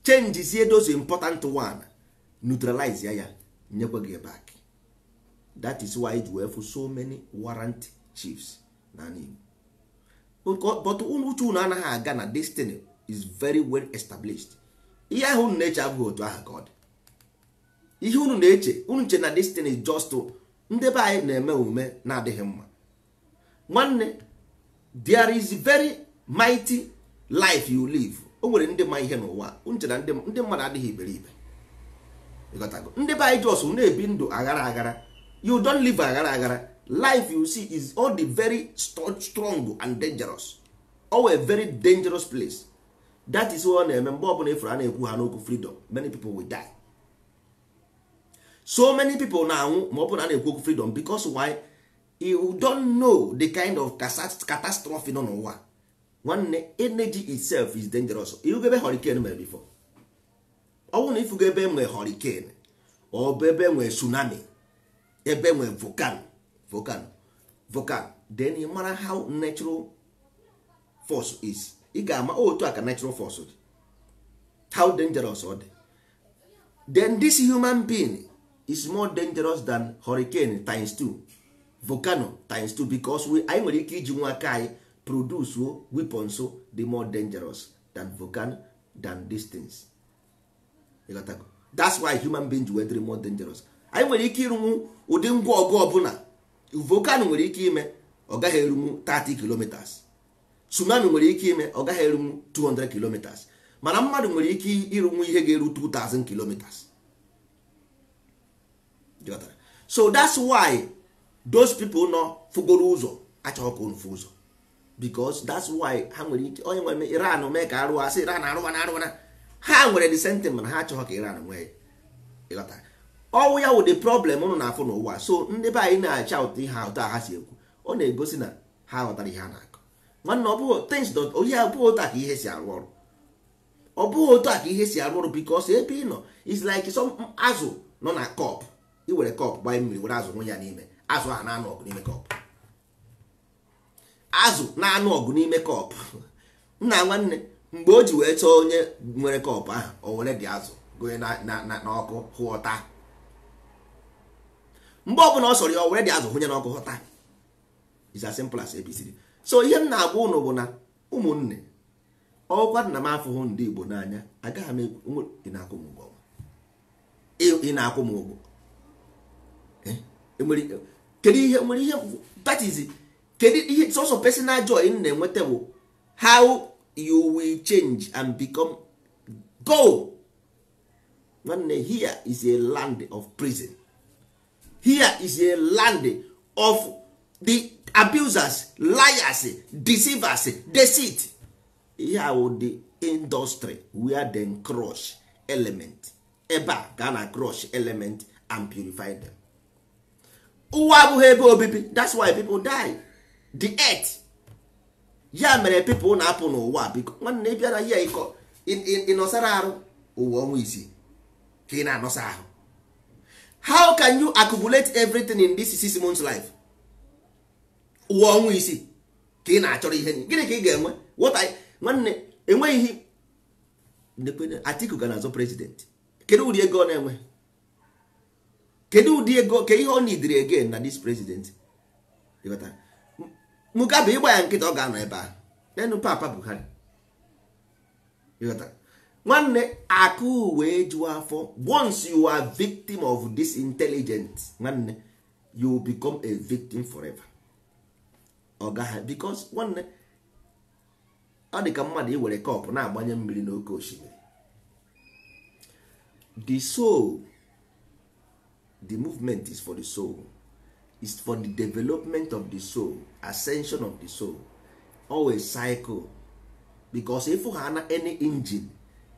change those important one, neutralize ya nyekwa gị back. That is why you have so many warrant chiefs na Igbo. But unuchu na anaghị aga na destiny is very well established. Ihe ahụ unu na-eche abụghị otu aha God. Ihe unu na-eche, unu che na destiny is just ndị be anyị na-eme omume na-adịghị mma. Nwanne, there is very mighty life you live. O nwere ndị ma ihe n'ụwa. Unu che na ndị mmadụ adịghị iberibe. Ndị be anyị just na-ebi ndụ aghara aghara. You don't live aghara aghara. Life you see is all the very strong and dangerous. All a very dangerous place. That is why na-eme mgbe ọbụla ifuru a na-ekwu ha n'okwu freedom, many people will die. So many people na-anwụ ma ọ bụla a na-ekwu okwu freedom, because why? You don't know the kind of catastrophe nọ n'ụwa. Nwanne, energy itself is dangerous. Ifugo ebe hurricane mere before. Ọ bụrụ na ifugo ebe nwere hurricane, ọ bụ ebe nwere tsunami, ebe nwere volcano, then you mara how natural force is. Ị ga-ama otu aka natural force dị, how dangerous ọ dị. Then this human being is more dangerous than hurricane times 2, volcano times 2, because anyị nwere ike iji nwa aka anyị produce weapons the more dangerous than volcano, than these things. That's why human beings were the more dangerous. Anyị nwere ike ịrụnwu ụdị ngwa ọgụ ọbụla. Volcano nwere ike ime ọ gaghị erunwu 30 kilometers. Tsunami nwere ike ime ọ gaghị erunwu 200 kilometers. Mana mmadụ nwere ike ịrụnwu ihe ga-eru 2000 kilometers. So that's why those people nọ fugoro ụzọ achọghị ka unu fụ ụzọ, because that's why ha nwere ike onye nwere Iran mee ka arụ asị Iran arụwana ha nwere the sentiment ha achọghị ka Iran nwee ịghọta. Ọwụ ya wụ the problem unu na-afụ n'ụwa. So ndị be anyị na-acha ụtọ ihe ụtọ ha si ekwu, ọ na-egosi na ha ghọtara ihe a na-akọ. Nwanne, ọ bụghị things dot ohi abụghị otu a ka ihe si arụ ọrụ. Ọ bụghị otu a ka ihe si arụ ọrụ, because ebe ị nọ is like some azụ nọ na cup. I were cup gbanye mmiri were azụ nwe ya n'ime. Azụ a na-anụ ọgụ n'ime cup. Azụ na-anụ ọgụ n'ime cup. Nna nwanne, mgbe o ji wee chọọ onye nwere cup ahụ, o were dị azụ gonye na ọkụ hụọta. Mgbe ọbụla ọ sọrọ ya, o were dị azụ hụnye n'ọkụ hụta. It's as simple as ABCD. So ihe m na-agwa ụnụ bụ na ụmụnne, ọkwa dị na m afụhụ ndị Igbo n'anya, agaghị m ekwu ị na-akwụ m ụgwọ. Ị na-akwụ m ụgwọ. Kedu ihe nwere ihe that is kedu ihe source of personal joy na-enweta bụ how you will change and become go. Nwanne, here is a land of prison. Here is a land of the abusers, liars, deceivers, deceit. Here would the industry where they crush element. Eba gonna crush element and purify them. Ụwa abụghị ebe obibi. That's why people die. The earth. Ya mere people na-apụ n'ụwa biko. Nwanne, bịa na ya ịkọ ịnọsara arụ ụwa ọnwa isii ka ị na-anọsa ahụ. How can you accumulate everything in this 6 months life? Ụwa ọnwa isii ka ị na-achọrọ ihe gịnị ka ị ga-enwe? Nwanne, enweghị ihe. Atiku ga na-azọ president. Kedu ụdị ego ọ na-enwe? Kedu ụdị ego ka ihe ọ nidiri again na this president? Mugabe ịgba ya nkịta ọ ga-anọ ebe ahụ. Nenu Papa Buhari nwanne akụ wee jụọ afọ. Once you are victim of this intelligence, nwanne, you become a victim forever. Ọ gaghị, because nwanne, ọ dị ka mmadụ iwere kọpụ na-agbanye mmiri n'oké osimiri. The soul, the movement is for the soul, is for the development of the soul, ascension of the soul, always cycle. Because if you have any engine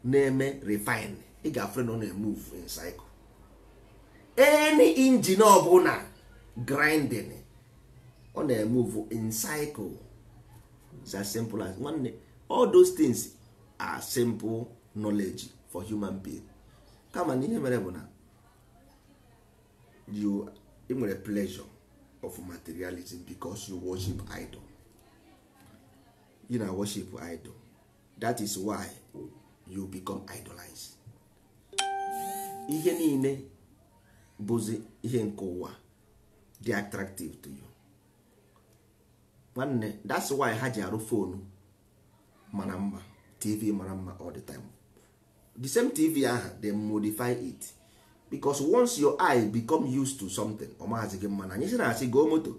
na-eme refine, ị ga-afre na ọ na-move in cycle. Any engine ọbụla grinding, ọ na-move in cycle. It's as simple as one. All those things are simple knowledge for human being. Kama na ihe mere bụ na you nwere pleasure of materialism because you worship idol. You na worship idol. That is why you become idolized. Ihe niile bụzi ihe nke ụwa dị attractive to you. Nwanne, that's why ha ji arụ phone mara mma, TV mara mma all the time. The same TV aha, they modify it because once your eye become used to something, ọ maazị gị mma na anyị si na asị go moto,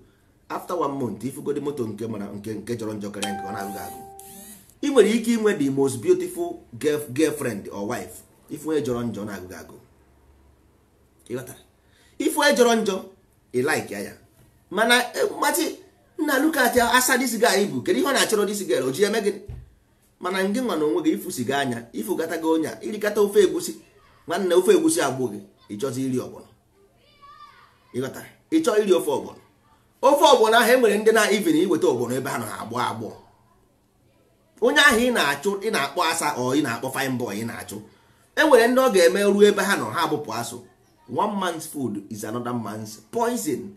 after 1 month if you go the moto nke mara nke jọrọ njọ karịa nke ọ na-agụ agụ, ị nwere ike inwe the most beautiful girlfriend or wife if onye jọrọ njọ na-agụ agụ. Ịghọtara? If onye jọrọ njọ ị like ya mana mati na look at asa this guy bụ kedu ihe ọ na-achọrọ this girl o ji eme gị. Mana ngị nwa na onwe gị ifusiga anya ifugata gị onya irikata ofe egusi, nwanne ofe egusi agbụ gị ịchọzi iri ọgbọnọ. Ịghọtara? Ịchọ iri ofe ọgbọnọ. Ofe ọgbọnọ ahụ enwere ndị na even iweta ọgbọnọ ebe ha nọ ha agbọ. Onye ahụ ị na-achụ, ị na-akpọ asa ọ ị na-akpọ fine boy ị na-achụ, enwere ndị ọ ga-eme ruo ebe ha nọ ha abụpụ asụ. One man's food is another man's poison.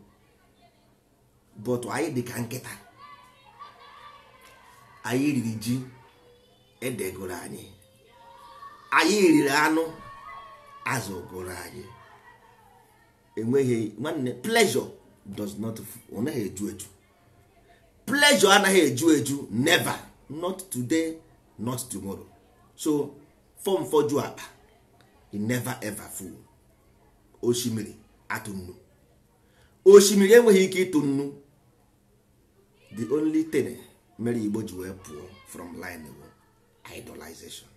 But anyị dị ka nkịta, anyị riri ji edegoro anyị, anyị riri anụ azụ goro anyị. Enweghị nwanne, pleasure does not, ọ naghị eju eju. Pleasure anaghị eju eju, never, not today, not tomorrow. So form for ju akpa, it never ever full. Osimiri atụ nnu, osimiri enweghị ike ịtụ nnu. The only thing mere Igbo ji wee pụọ from line bụ idolization.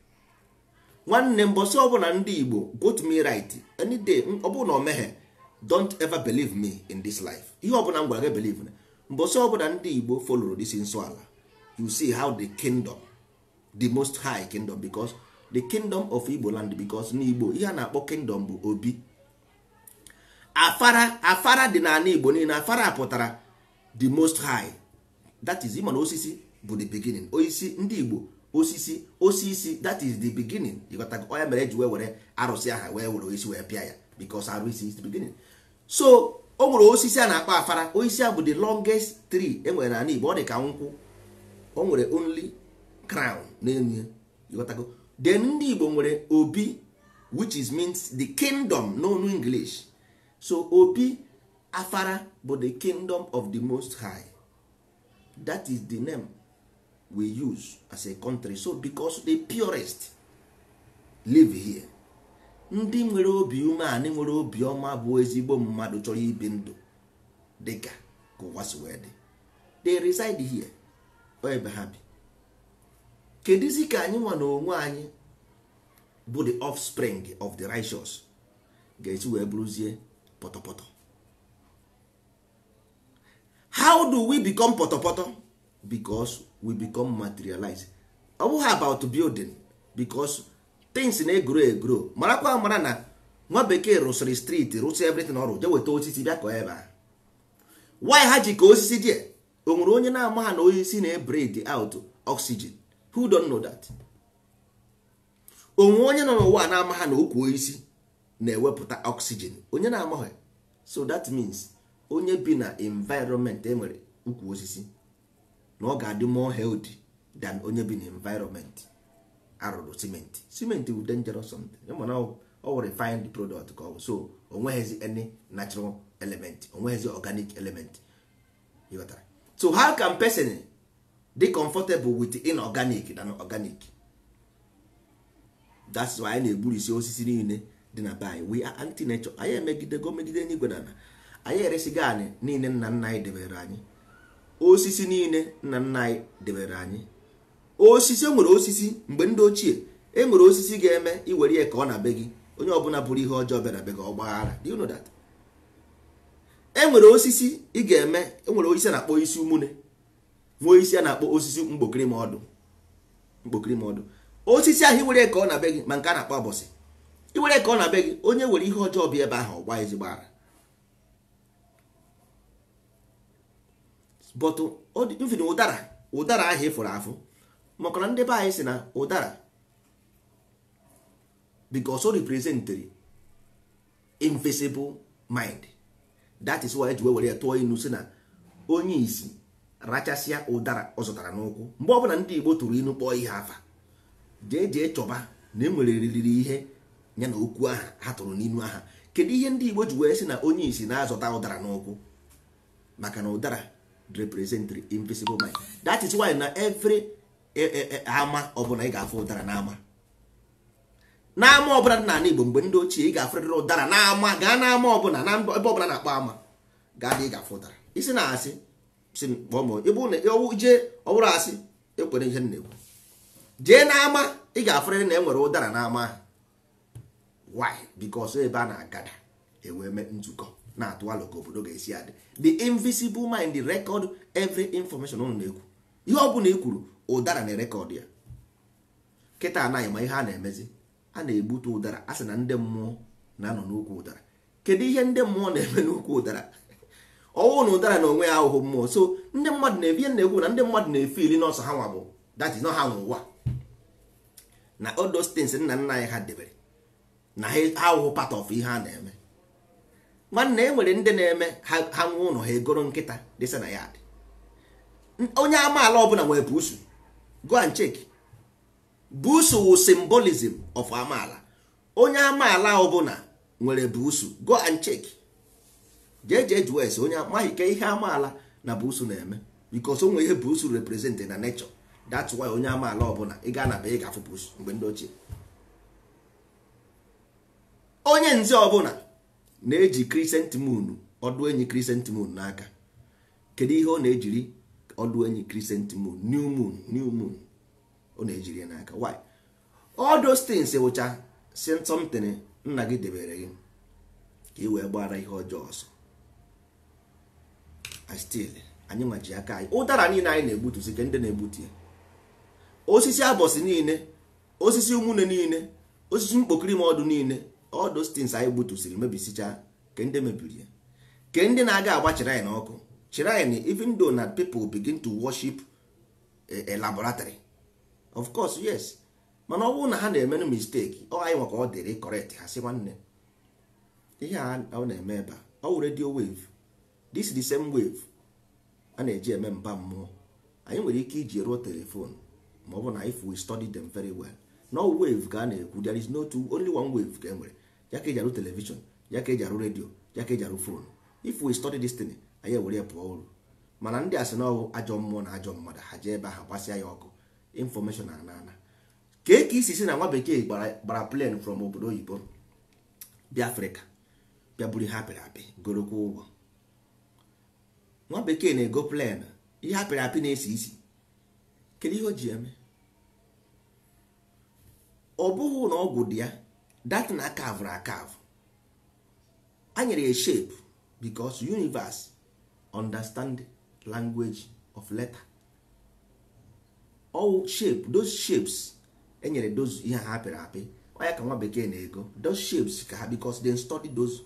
Nwanne mbọsị ọbụla ndị Igbo, go to me right any day, ọbụna omeghe, don't ever believe me in this life. Ihe ọbụla m gwara gị believe na mbọsị ọbụla ndị Igbo follow this nsọ ala, you see how the kingdom, the most high kingdom, because the kingdom of Igbo land, because n'Igbo ihe a na-akpọ kingdom bụ obi. Afara dị n'ala Igbo niile, afara pụtara the most high. That is ịma na osisi bụ the beginning. Osisi ndị Igbo, osisi that is the beginning. Ịghọta? Onye mere eji wee were arụsị aha wee were osisi wee pịa ya because arụsị is the beginning. So o nwere osisi a na-akpọ afara. Osisi a bụ the longest tree e nwere n'ala Igbo. Ọ dị ka nkwụ, o nwere only crown n'elu. Ịghọtago? Then ndị Igbo nwere obi, which is means the kingdom n'onu English. So obi afara bụ the kingdom of the most high. That is the name we use as a country. So because the purest live here. Ndị nwere obi umeanị, nwere obi ọma, bụ ezigbo mmadụ chọrọ ibi ndụ dịka ka ụwa si wee dị, they reside here. O ebe ha bi. Kedizi ka anyị nwa na onwe anyị bụ the offspring of the righteous ga-esi wee bụrụzie pọtọpọtọ. How do we become pọtọpọtọ? Because we become materialized. Ọ bụghị about building, because things na-egro egro. Marakwa mara na nwa bekee rụsịrị street, rụsị everything ọrụ, je weta osisi bịa ka ebe a. Why ha ji ka osisi die? O nwere onye na-ama ha na osisi na-breathe out oxygen? Who don't know that? O nwere onye nọ n'ụwa na-ama ha na okwu osisi na-ewepụta oxygen? Onye na-amaghị. So that means onye bi na environment enwere ukwu osisi na ọ ga-adị more healthy than onye bi na environment arụrụ cement bụ dangerous something. Mana ọ were refined product ka ọ bụ, so onweghịzi any natural element, onweghịzi organic element. You got that? So how can person dey comfortable with inorganic than organic? that's why anyị na-egburisi osisi niile dị na be anyị. We are anti nature. Anyị emegidego megide n'igwe na ala. Anyị eresigo anyị niile nna nna anyị debere anyị, osisi niile nna nna anyị debere anyị. Osisi, enwere osisi mgbe ndị ochie, enwere osisi ga-eme iwere ya ka ọ na be gị, onye ọbụla bụrụ ihe ọjọọ bịa na be gị ọgbaghara. Do you know that? Enwere osisi ị ga-eme, enwere osisi a na-akpọ isi umune, nwee isi a na-akpọ osisi mkpokiri ma ọdụ. Osisi ahụ iwere ka ọ na be gị, ma nke a na-akpọ abọsị, iwere ka ọ na be gị, onye were ihe ọjọọ bịa ebe ahụ ọgba ezigbo ara. But even ụdara ahụ ịfụrụ afụ, maka na ndị be anyị si na ụdara because o representary invisible mind. That is why eji were ya tụọ inu si na onye isi rachasịa ụdara ọ zụtara n'ụkwụ. Mgbe ọbụla ndị Igbo tụrụ inu kpọọ ihe afa, jee chọba na enwere riri ihe ya na okwu aha ha tụrụ n'inu aha. Kedu ihe ndị Igbo ji wee si na onye isi na-azụta ụdara n'ụkwụ? Maka na ụdara represent invisible mind. That is why na every ama ọbụla ị ga-afụ ụdara n'ama ọbụla dị n'ala Igbo. Mgbe ndị ochie ị ga-afụrịrị ụdara n'ama. Gaa n'ama ọbụla, na ebe ọbụla na-akpọ ama, gaa ị ga-afụ ụdara. Isi na asị si kpọọ ịbụ na jee ọ bụrụ asị ekwere ihe na-ekwu, jee n'ama ị ga-afụrịrị na enwere ụdara n'ama. Why? Because ebe a na-agada ewee mee nzukọ na-atụ alụ ka obodo ga-esi adị. The invisible mind record every information unu na-ekwu. Ihe ọ bụla ekwuru ụdara na-erekọd ya. Kịta anaghị ma ihe a na-emezi, a na-egbute ụdara. A sị na ndị mmụọ na-anọ n'ukwu ụdara. Kedu ihe ndị mmụọ na-eme n'ukwu ụdara? Ọwụ na ụdara na onwe ya ahụhụ mmụọ. So ndị mmadụ na-ebie na-ekwu na ndị mmadụ na-efe ili n'ọsọ ha nwa bụ that is not ha nwe ụwa, na all those things nna nna anyị ha debere na ha ahụhụ part of ihe a na-eme. Nwanne, e nwere ndị na-eme ha nwe ụlọ ha egoro nkịta dịsa na ya dị. Onye amaala ọbụla nwere buusu. Go and check. Buusu wụ symbolism of amaala. Onye amaala ọbụla nwere buusu. Go and check. Jee jụọ ese onye amaghị ka ihe amaala na buusu na-eme, because o nwere ihe buusu represent na nature. That's why onye amaala ọbụla ị ga na be ị ga-afụ buusu mgbe ndị ochie. Onye nze ọbụla na-eji crescent moon, ọdụ enyi crescent moon n'aka. Kedu ihe ọ na-ejiri ọdụ enyi crescent moon, new moon ọ na-ejiri n'aka? Why? All those things wụcha something nna gị debere gị ka ị wee gbara ihe ọjọọ ọsọ. Still anyị nwaji aka anyị. Ụdara niile anyị na-egbutusi ka ndị na-egbutu ya. Osisi abọsị niile, osisi umune niile, osisi mkpokiri ma ọdụ niile, all those things anyị gbutusiri mebisicha ka ndị mebiri ya. Ka ndị na-aga agba shrine ọkụ. Shrine, even though na people begin to worship a laboratory, of course, yes, mana ọ bụrụ na ha na-eme mistake, ọ anyị nwaka ọ dịrị correct, ha sị nwanne ihe a ọ na-eme ebe a ọ wụ radio wave. This is the same wave a na-eji eme mba mmụọ. Anyị nwere ike iji ruo telefon ma ọ bụ na if we study them very well. No wave ka a na-ekwu, there is no two, only one wave ka enwere. Ya ka eji arụ television, ya ka eji arụ radio, ya ka eji arụ phone. If we study this thing, anyị ewere ya pụọ uru. Mana ndị asị na ọwụ ajọ mmụọ na ajọ mmadụ, ha jee ebe ha gbasịa ya ọkụ. Information ana ka isi si na nwa bekee gbara plane from obodo oyibo bịa Afrịka bịa buru ihe apịrị apị gorokwa ụgwọ. Nwa bekee na-ego plane, ihe apịrị apị na-esi isi. Kedu ihe o ji eme? Ọ bụghị na ọgwụ dị ya, that na akavụrụ akavụ. A nyere ya shape because universe understand language of letter. All shape, those shapes enyere those ihe ha apịrị apị. Onye ka nwa bekee na-ego those shapes ka ha, because they study those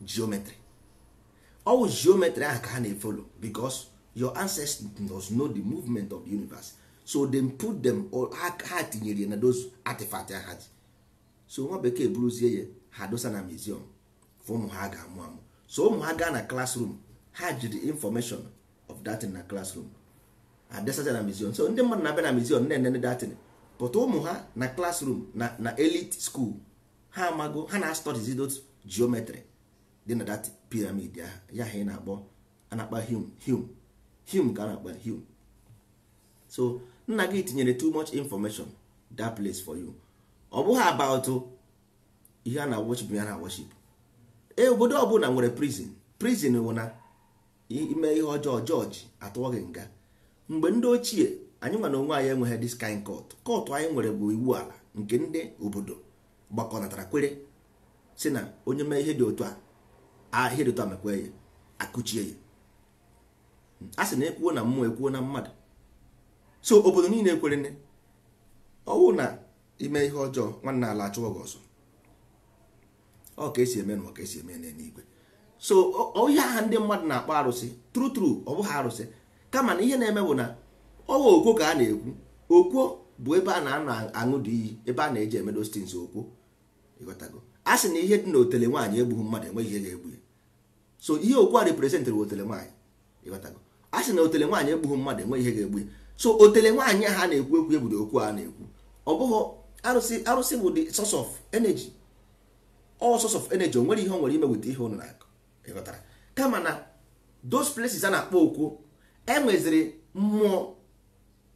geometry. All geometry ahụ ka ha na-follow because your ancestors know the movement of the universe. So they put them all, ha tinyere na those artifacts ha. So nwa bekee buruzie ya ha dosa na museum for ụmụ ha ga-amụ amụ. So ụmụ ha gaa na classroom, ha jiri information of that in na classroom adesaja na museum. So ndị mmadụ na-abịa na museum na-enene datin, but ụmụ ha na classroom na elite school ha amago, ha na-study those geometry dị na that pyramid ya ha na-akpa Hume ka na-akpa Hume. So nna gị tinyere too much information that place for you. ọ bụghị about ihe a na worship ya na worship. Obodo ọbụla nwere prison bụ na ime ihe ọjọọ jọji atụọ gị nga. Mgbe ndị ochie anyị nwa na onwe anyị enweghị this kind court anyị nwere bụ iwu ala nke ndị obodo gbakọnatara kwere si na onye mee ihe dị otu a ihe dị otu a mekwe ya akụchie ya. A sị na ekwuo na mmụọ ekwuo na mmadụ. So obodo niile ekwere nne ọwụ na ime ihe ọjọọ nwanne ala achụọ gị ọzọ. Ọ ka esi eme na ọ ka esi eme n'eluigwe. So ihe aha ndị mmadụ na-akpọ arụsị true ọ bụghị arụsị, kama na ihe na-eme bụ na ọwa okwo ka a na-ekwu. Okwo bụ ebe a na-aṅụ dị iyi, ebe a na-eji eme those things okwo. Ịghọtago? A sị na ihe dị na otele nwaanyị egbughị mmadụ enweghị ihe ga-egbu ya. So ihe okwo a representịrị otele nwaanyị. Ịghọtago? A sị na otele nwaanyị egbughị mmadụ enweghị ihe ga-egbu ya. So otele nwaanyị ha na-ekwu ebudo okwu a na-ekwu. Ọ bụghị arụsị bụ the source of energy. All source of energy o nwere ihe o nwere ime weta ihe ụnụ na-akọ. Ịghọtara? Kama na those places a na-akpọ okwu enweziri mmụọ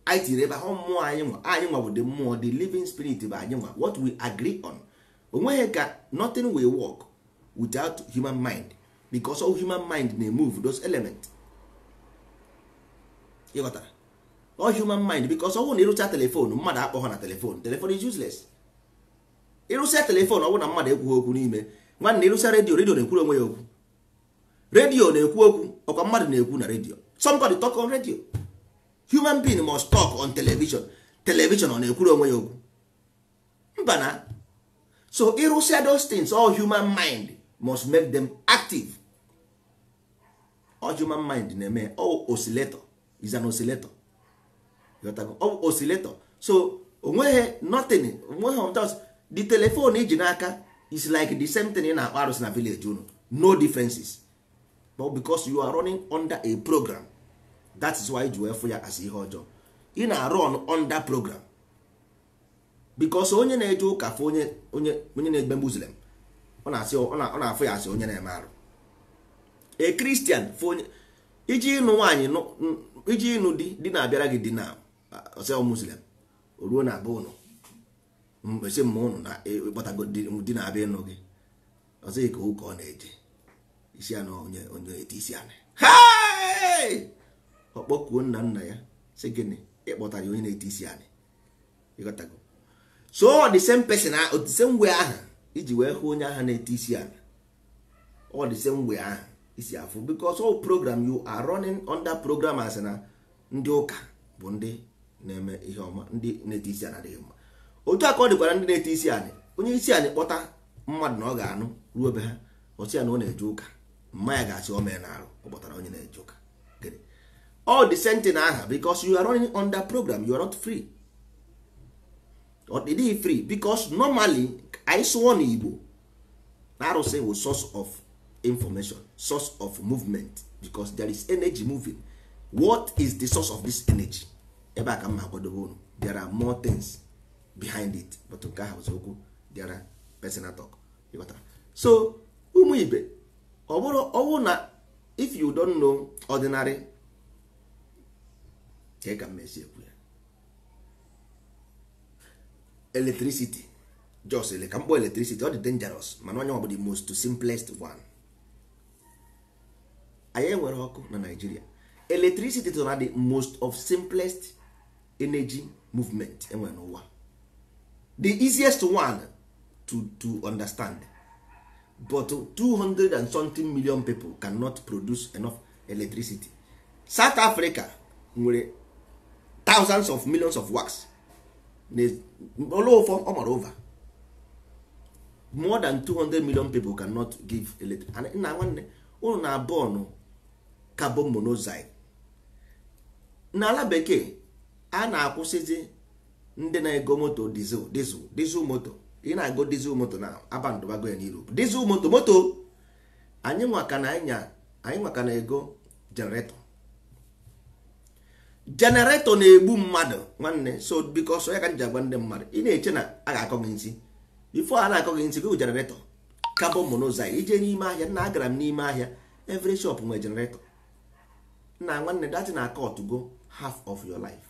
anyị tiri ebe ahụ. Mmụọ anyị nwa bụ the mmụọ, the living spirit bụ anyị nwa, what we agree on. O nweghị ka nothing will work without human mind, because all human mind na-move those elements. Ịghọtara? All human mind, because ọ bụrụ na ịrụcha telefonu mmadụ akpọghọ na telefon is useless. Ịrụcha telefon ọ bụrụ na mmadụ ekwughị okwu n'ime, nwanne ịrụcha redio na-ekwuru onwe ya okwu. Redio na-ekwu okwu, ọkwa mmadụ na-ekwu na redio. Somebody talk on radio. Human being must talk on television. Television ọ na-ekwuru onwe ya okwu? Mba na. So ịrụcha those things, all human mind must make them active. All human mind na-eme all oscillator is an oscillator. All oscillator. So onweghị nothing, onweghị the telephone iji n'aka is like the same thing ị na-akpọ arụsị na village unu. No differences. But because you are running under a program, that is why you have ya as ihe ọjọọ. Ị na-run under program. Because onye na-eje ụka fụ onye na-egbe Muslim, ọ na-afụ ya asị onye na-eme arụ. A Christian fụ onye iji ịnụ nwaanyị iji ịnụ di na-abịara gị di na ọsọ Muslim, o ruo na be ụnụ mkpesi mma ụnụ na ịkpọtago di na-abịa ịnụ gị, ọzọ ike ụka ọ na-eje isi ya na onye eti isi anị ọkpọkuo nna ya sị gịnị ịkpọtara onye na-eti isi anị. Ịghọtago? So the same person the same way ahụ iji wee hụ onye ahụ na-eti isi anị, all the same way ahụ isi afụ, because all program you are running under program as na ndị ụka bụ ndị na-eme ihe ọma, ndị na-eti isi anị adịghị mma. Otu aka ọ dịkwara ndị na-eti isi anị, onye isi anị kpọta mmadụ na ọ ga-anụ ruo ebe ha ọsị ya na ọ na-eje ụka, mma ya ga-asị o mee na-arụ ọ kpọtara onye na-eje ụka. All the same thing aha, because you are running under program, you are not free. Or did he free? Because normally I saw on Igbo na arụsị was source of information, source of movement, because there is energy moving. What is the source of this energy? Ebe aka mma akwadobe unu. There are more things behind it, but nke ahụ okwu there are personal talk. So ụmụ ibe, ọ bụrụ na if you don't know ordinary, ka mmesi ekwu ya, electricity, just ka mkpọ electricity, ọ dị dangerous, mana onye ọ bụ the most simplest one. Anyị enwere ọkụ na Nigeria. Electricity is the most of simplest energy movement enwere n'ụwa, the easiest one to understand, but 200 and something million people cannot produce enough electricity. South Africa nwere thousands of millions of watts, all over more than 200 million people cannot give electricity. And na nwanne unu na born carbon monoxide. N'ala bekee a na-akwụsịzi ndị na-ego moto diesel moto. Ị na-ago diesel moto na abandobago ya n'Europe. Diesel moto anyị nwa ka na-ego generator. Generator na-egbu mmadụ nwanne. So because ya ka nji agwa ndị mmadụ ị na-eche na a ga-akọ gị nsị, before a na-akọ gị nsị gị generator carbon monoxide. Ije n'ime ahịa, na agara m n'ime ahịa, every shop nwere generator. Na nwanne that na cut to go half of your life.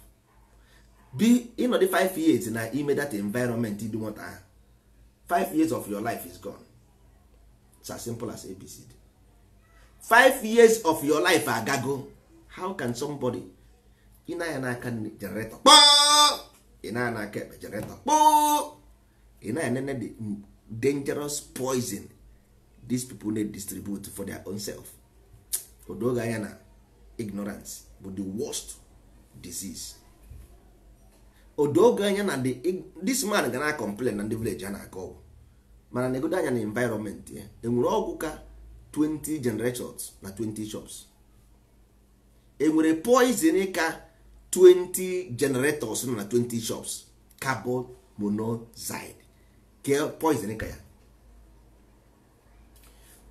be ịnọdụ 5 years na ime that environment dị nwata ahụ, 5 years of your life is gone. It's as simple as ABCD. 5 years of your life agago. How can somebody ị na ya n'aka generator kpọọ, ị na ya n'aka ekpe generator kpọọ, ị na ya nene the dangerous poison these people need distribute for their own self. Odoga anya na ignorance but the worst disease. Odoga anya na this man gana complain na the village ana go. Mana negoda anya na environment ya. Enwere ọgwụ ka 20 generations na 20 shops. Enwere poison ka 20 generators na 20 shops. Carbon monoxide. Ke poison ka ya.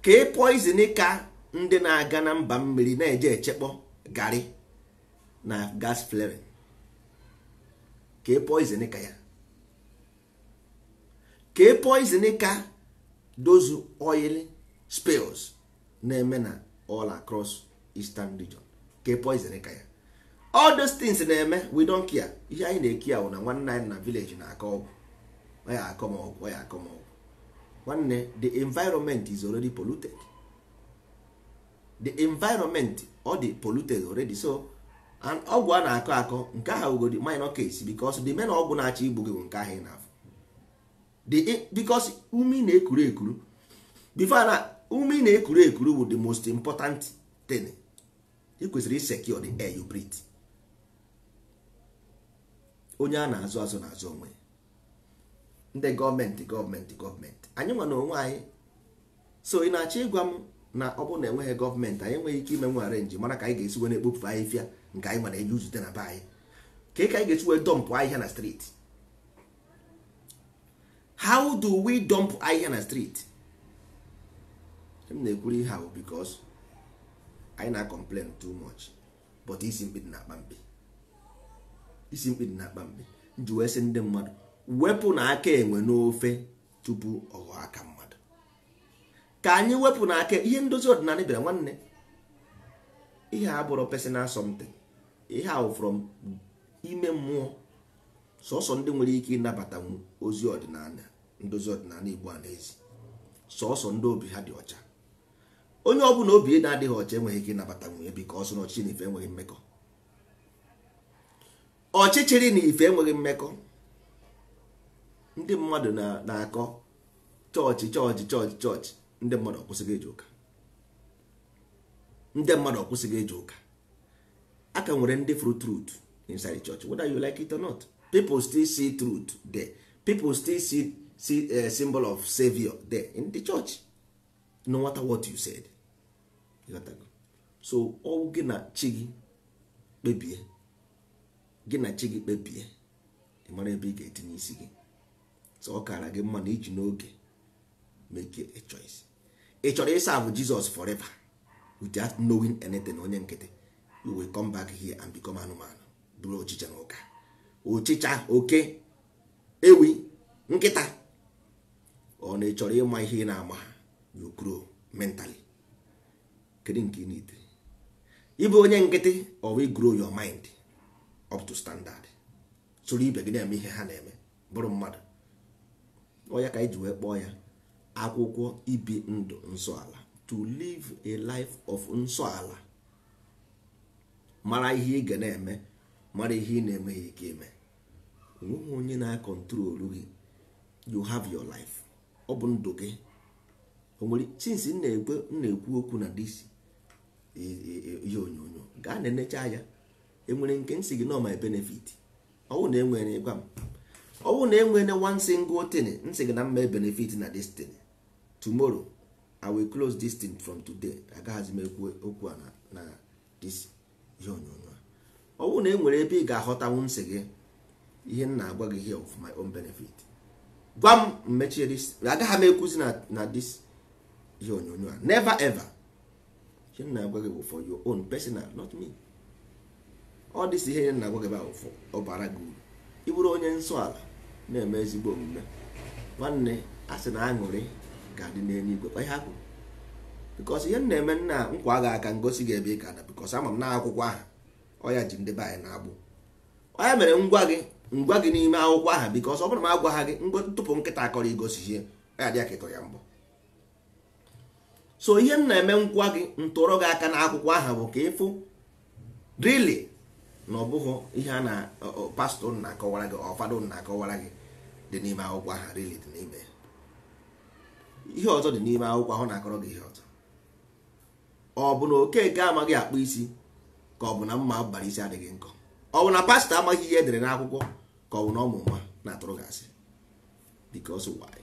Ke poison ka ndị na-aga na mba mmiri na-eje echekpọ gari na gas flaring. Ke poison ka ya. Ke poison ka those oil spills na-eme na all across eastern region. Ke poison ka ya. All those things na-eme, we don't care. Ihe anyị na-eki ahụ na nwanne anyị na village na-akọ ọgwụ. Waya akọm ọgwụ, waya akọm ọgwụ. Nwanne, the environment is already polluted. The environment already polluted already. So and ọgwụ a na-akọ akọ nke ahụ ugodi minor case because the men ọgwụ na-achọ igbu gị bụ nke ahụ na-afụ. Because umi na-ekuru ekuru before na umi na-ekuru ekuru bụ the most important thing. You kwesịrị secure the air you breathe. Onye a na-azụ azụ na-azụ onwe. Ndị gọọmenti anyị nwa na onwe anyị. So ị na-achọ ịgwa m na ọ bụ na enweghị gọọmenti anyị enweghị ike ime nwe arenji mara ka anyị ga-esi wee na-ekpofu ahịhịa nke anyị nwere eji uzute na be anyị. Ka anyị ga-esi wee dọmpụ ahịhịa na street. How do we dump ahịhịa na street? M na-ekwuru ihe ahụ because anyị na-complain too much but isi mkpi dị na-akpa mkpi. Isi mkpi dị na-akpa mkpi. Nji wee sị ndị mmadụ wepụ na aka enwe n'ofe tupu ọghọ aka mmadụ. Ka anyị wepụ na aka ihe ndozi ọdịnala bịara nwanne. Ihe a bụrụ personal something. Ihe ahụ from ime mmụọ. Sọsọ ndị nwere ike ịnabata ozi ọdịnala, ndozi ọdịnala Igbo a n'ezi. Sọsọ ndị obi ha dị ọcha. Onye ọbụla obi na-adịghị ọcha enweghị ike ịnabata nwunye because na ọchịchị na ife enweghị mmekọ. Ọchịchịrị na ife enweghị mmekọ. Ndị mmadụ na-akọ chọọchị ndị mmadụ ọkwụsịghị eje ụka. Ndị mmadụ ọkwụsịghị eje ụka. Aka nwere ndị furu truth inside church whether you like it or not. People still see truth there. People still see a symbol of savior there in the church. No matter what you said. You got to go. So ọ gị na chi gị kpebie. Gị na chi gị kpebie. Ị mara ebe ị ga-etinye isi gị. So ọ kara gị mma na iji n'oge make a choice. Ị chọrọ ịserve Jesus forever without knowing anything onye nkịtị. You will come back here and become anụmanụ. Bụrụ ọchịcha na ụka. Ọchịcha, oke, ewi, nkịta. Ọ na ị chọrọ ịma ihe ị na-ama, you grow mentally. Kedu nke ị need? Ịbụ onye nkịtị or we grow your mind up to standard. Soro ibe gị na-eme ihe ha na-eme. Bụrụ mmadụ. Ọ ya ka anyị ji wee kpọọ ya akwụkwọ ibi ndụ nsọ ala. To live a life of nsọ ala. Mara ihe ị ga na-eme, mara ihe ị na-emeghị ike eme. Onweghị onye na-akọntrolu gị. You have your life. Ọ bụ ndụ gị. Onwere since m na-ekwu okwu na this ihe onyonyo gaa na-enecha ya. Enwere nke nsị gị no my benefit. Ọwụ na enwere gwa m. Ọwụ na enwere one single thing nsị gị na mma benefit na this thing. Tomorrow I will close this thing from today. Agaghịzi m ekwu okwu na this ihe onyonyo. Ọwụ na enwere ebe ị ga-aghọtanwu nsị gị ihe m na-agwa gị here of my own benefit. Gwa m mechie this. Agaghị m ekwuzi na this ihe onyonyo a. Never ever. Ihe m na-agwa gị bụ for your own personal, not me. All this ihe m na-agwa gị bụ for ọbara gị uru. Ị bụrụ onye nsọ ala na-eme ezigbo omume. Nwanne a sị na aṅụrị ga-adị n'eluigwe. Kwa ihe ha kwuru. Because ihe m na-eme nna nkwa gị aka ngosi gị ebe ị ka na because ama m na akwụkwọ ahụ. Ọ ya ji ndị be anyị na-agbụ. Ọ ya mere ngwa gị ngwa gị n'ime akwụkwọ ahụ because ọ bụrụ ma agwa ha gị ntụpụ nkịta akọrọ igosi ihe ya dị akịkọ ya mbọ. So ihe m na-eme nkwa gị ntụrụ gị aka n'akwụkwọ ahụ bụ ka ịfụ really na ọ bụghị ihe a na pastọ na-akọwara gị ọfadụ na-akọwara gị dị n'ime akwụkwọ ahụ really dị n'ime ihe ọzọ dị n'ime akwụkwọ ahụ na-akọrọ gị ihe ọzọ. Ọ bụ na Okeke amaghị akpụ isi ka ọ bụ na mma bara isi adịghị nkọ, ọ bụ na pastọ amaghị ihe edere n'akwụkwọ ka ọ bụ na ọmụ nwa na-atụrụ gị asị. Because why?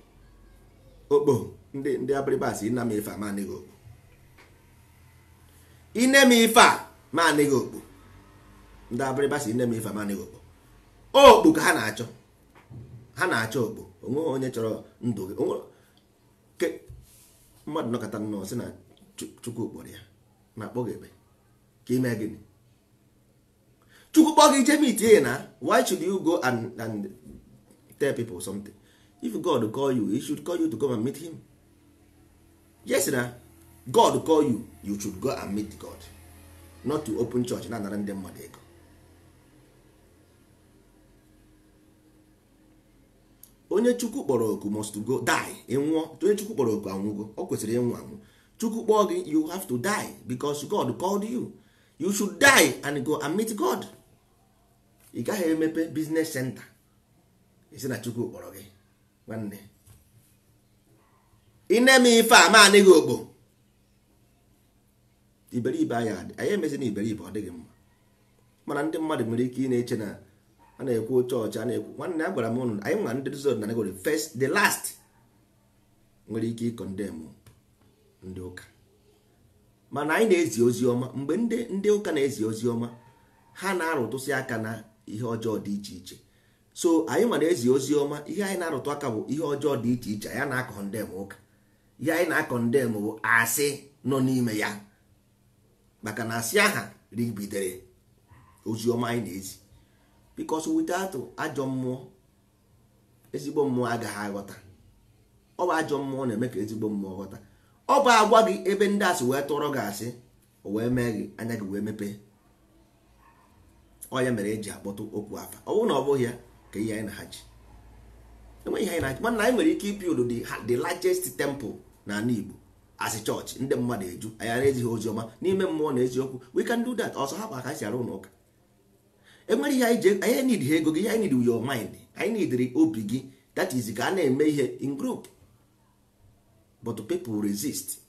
Okpo ndị abịrịba asị ịna m ife a ma anịghị okpo, ine m ife a ma anịghị okpo. Ndị abịrịba asị ine m ife a ma anịghị okpo. Okpo ka ha na-achọ, ha na-achọ okpo. Onweghị onye chọrọ ndụ gị. Mmadụ nọkọta nnọọ sị na Chukwu kpọrọ ya na-akpọ gị ebe ka ime gịnị? Chukwu kpọ gị ije meet ya na why should you go and tell people something? If God call you, he should call you to come and meet him. Yes na God call you, you should go and meet God, not to open church na anara ndị mmadụ ego. Onye Chukwu kpọrọ oku must go die, ịnwụọ. Onye Chukwu kpọrọ oku anwụgo, ọ kwesịrị ịnwụ anwụ. Chukwu kpọọ gị, you have to die because God called you. You should die and go and meet God. Ị gaghị emepe business center isi na Chukwu kpọrọ gị nwanne. Ine m ife a ma anịghị okpo. Iberibe anyị emezi na iberibe ọ dịghị mma, mana ndị mmadụ nwere ike ị na-eche na a na-ekwu chọọchị a na-ekwu. Nwanne agwara m ụnụ anyị nwa ndị rizod na negori first the last nwere ike ịkọndem ndị ụka, mana anyị na-ezi ozi ọma. Mgbe ndị ụka na-ezi ozi ọma, ha na-arụtụsị aka na ihe ọjọọ dị iche iche. So anyị ma na-ezi ozi ọma, ihe anyị na-arụtụ aka bụ ihe ọjọọ dị iche iche. Anyị na-akọndem ụka, ihe anyị na-akọndem bụ asị nọ n'ime ya, maka na asị aha ribidere ozi ọma anyị na-ezi. Because without ajọ mmụọ, ezigbo mmụọ agaghị aghọta. Ọ bụ ajọ mmụọ na-eme ka ezigbo mmụọ ghọta. Ọ bụ agwa gị ebe ndị asị wee tụrụ gị asị, o wee mee gị anya gị wee mepee. Ọ ya mere eji akpọtụ okwu afa. Ọ bụrụ na ọ bụghị ya ka ihe anyị na ha ji enweghị ihe anyị na-achị. Mana anyị nwere ike ipiudu the largest temple na ala Igbo as a church, ndị mmadụ eju anyị na-ezighị ozi ọma n'ime mmụọ na eziokwu. We can do that. Ọsọ hapụ aka si arụ ụlọ ụka. Enwere ihe anyị need ha ego gị, ihe anyị need your mind, anyị need obi gị. That is ka a na-eme ihe in group, but people resist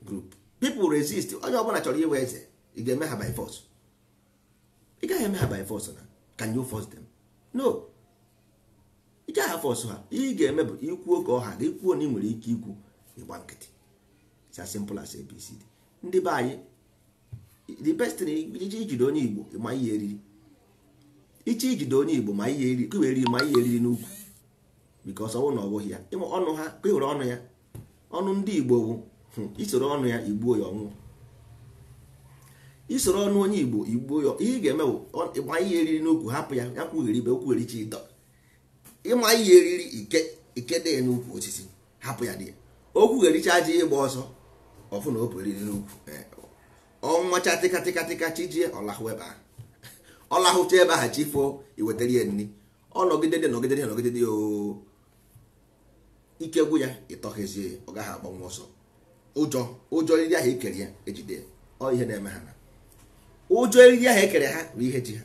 group. People resist. Onye ọbụla chọrọ iwe eze, ị ga-eme ha by force? Ị gaghị eme ha by force. Na can you force them? No, ị gaghị force ha. Ị ga-eme bụ ikwuo ka ọha gị kwuo na ị nwere ike ikwu, ịgba nkịtị. It's as simple as ABCD. Ndị be anyị, the best thing ijide onye Igbo ma ihe eriri. Iche ijide onye Igbo ma ihe eriri, kwe eriri ma ihe eriri n'ukwu. Because ọnwụ na ọ bụghị ya, ịma ọnụ ha, kwe hụrụ ọnụ ya. Ọnụ ndị Igbo bụ isoro ọnụ ya igbuo ya ọnwụ. Isoro ọnụ onye Igbo igbuo ya, ihe ị ga-eme bụ ịma ihe eriri n'ukwu, hapụ ya, ya kwugheri ibe okwu erichi ịdọ. Ịma ihe eriri ike dị n'ukwu osisi, hapụ ya dị ya. Okwu ghericha aja ịgba ọsọ, ọfụ na opu eriri n'ukwu. Ọnwacha tịkatịkatịka chijie ọlahụ ebe ahụ. Ọlahụcha ebe ahụ chifo iwetara ya nri. Ọ nọgide o ike gwụ ya ịtọghezie, ọ gaghị agbanwe ọsọ. Ụjọ eriri ahụ ekere ya ejide. Ọ ihe na-eme ha na ụjọ eriri ahụ ekere ha bụ ihe ji ha,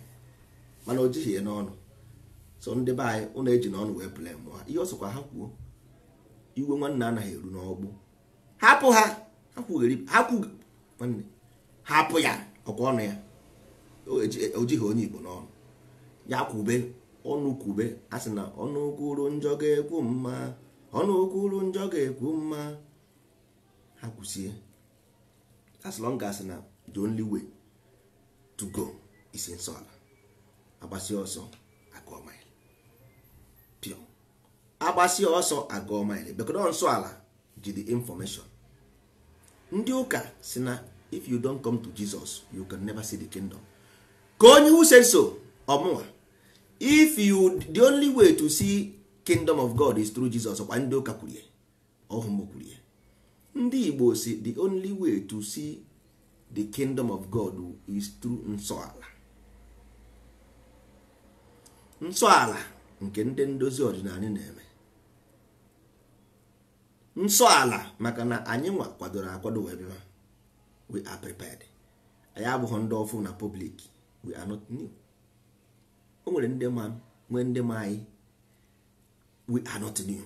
mana o jighị ya n'ọnụ. So ndị be anyị ụnụ eji n'ọnụ wee blame ha. Ihe ọsọkwa ha kwuo, iwe nwanne anaghị eru n'ọgbụ. Hapụ ha, hapụ ya ọkwa ọnụ ya. O jighị onye Igbo n'ọnụ ya kwube ọnụ kwube. A sị na ọnụ kwuru njọ ga-ekwu mma, ọnụ kwuru njọ ga-ekwu mma. Ha kwụsie. As long as na the only way to go is nsọ ala. Agbasi ọsọ agụọ maịlị pịọ. Agbasi ọsọ agụọ maịlị bekodo nsọ ala ji the information. Ndị ụka si na if you don't come to Jesus, you can never see the kingdom. Ka onye who said so, ọmụwa. If you, the only way to see kingdom of God is through Jesus. Ọkwa ndị ụka kwurie, ọhụmụ kwurie. Ndị Igbo si the only way to see the kingdom of God is through nsọ ala. nsọ ala nke ndị ndozi ọdịnala na-eme nsọ ala maka na anyị nwa kwadoro akwado wee bịa. We are prepared. anyị abụghị ndị ọfụ na public. We are not new. O nwere ndị ma nwee ndị ma anyị. We are not new.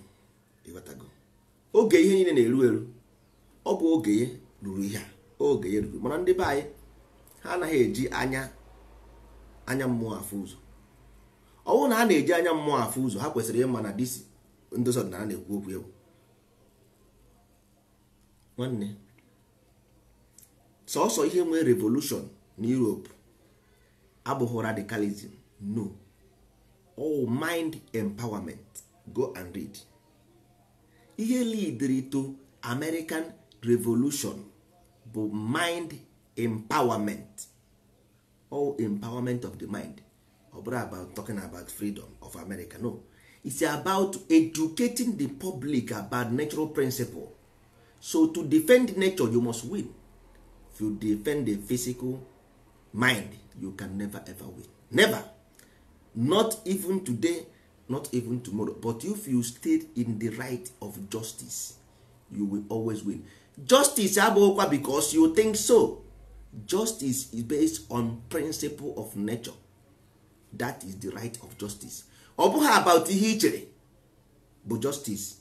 Ịghọtago? Oge ihe niile na-eru eru, ọ bụ oge ya ruru ihe a, oge ya ruru. Mana ndị be anyị ha anaghị eji anya mmụọ afụ ụzọ. Ọ bụrụ na ha na-eji anya mmụọ afụ ụzọ, ha kwesịrị ịma na disi ndozi ọdịnala na-ekwu okwu ewu. Nwanne, sọsọ ihe nwee revolution na Europe abụghị radicalism, no. All mind empowerment. Go and read. Ihe lead to American revolution bụ mind empowerment. All empowerment of the mind. Ọ bụrụ about talking about freedom of America, no. It's about educating the public about natural principle. So to defend nature, you must win. If you defend the physical mind, you can never ever win. Never. Not even today, not even tomorrow. But if you stay in the right of justice, you will always win. Justice abụghịkwa because you think so. Justice is based on principle of nature. That is the right of justice. Ọ bụghị about ihe ichere bụ justice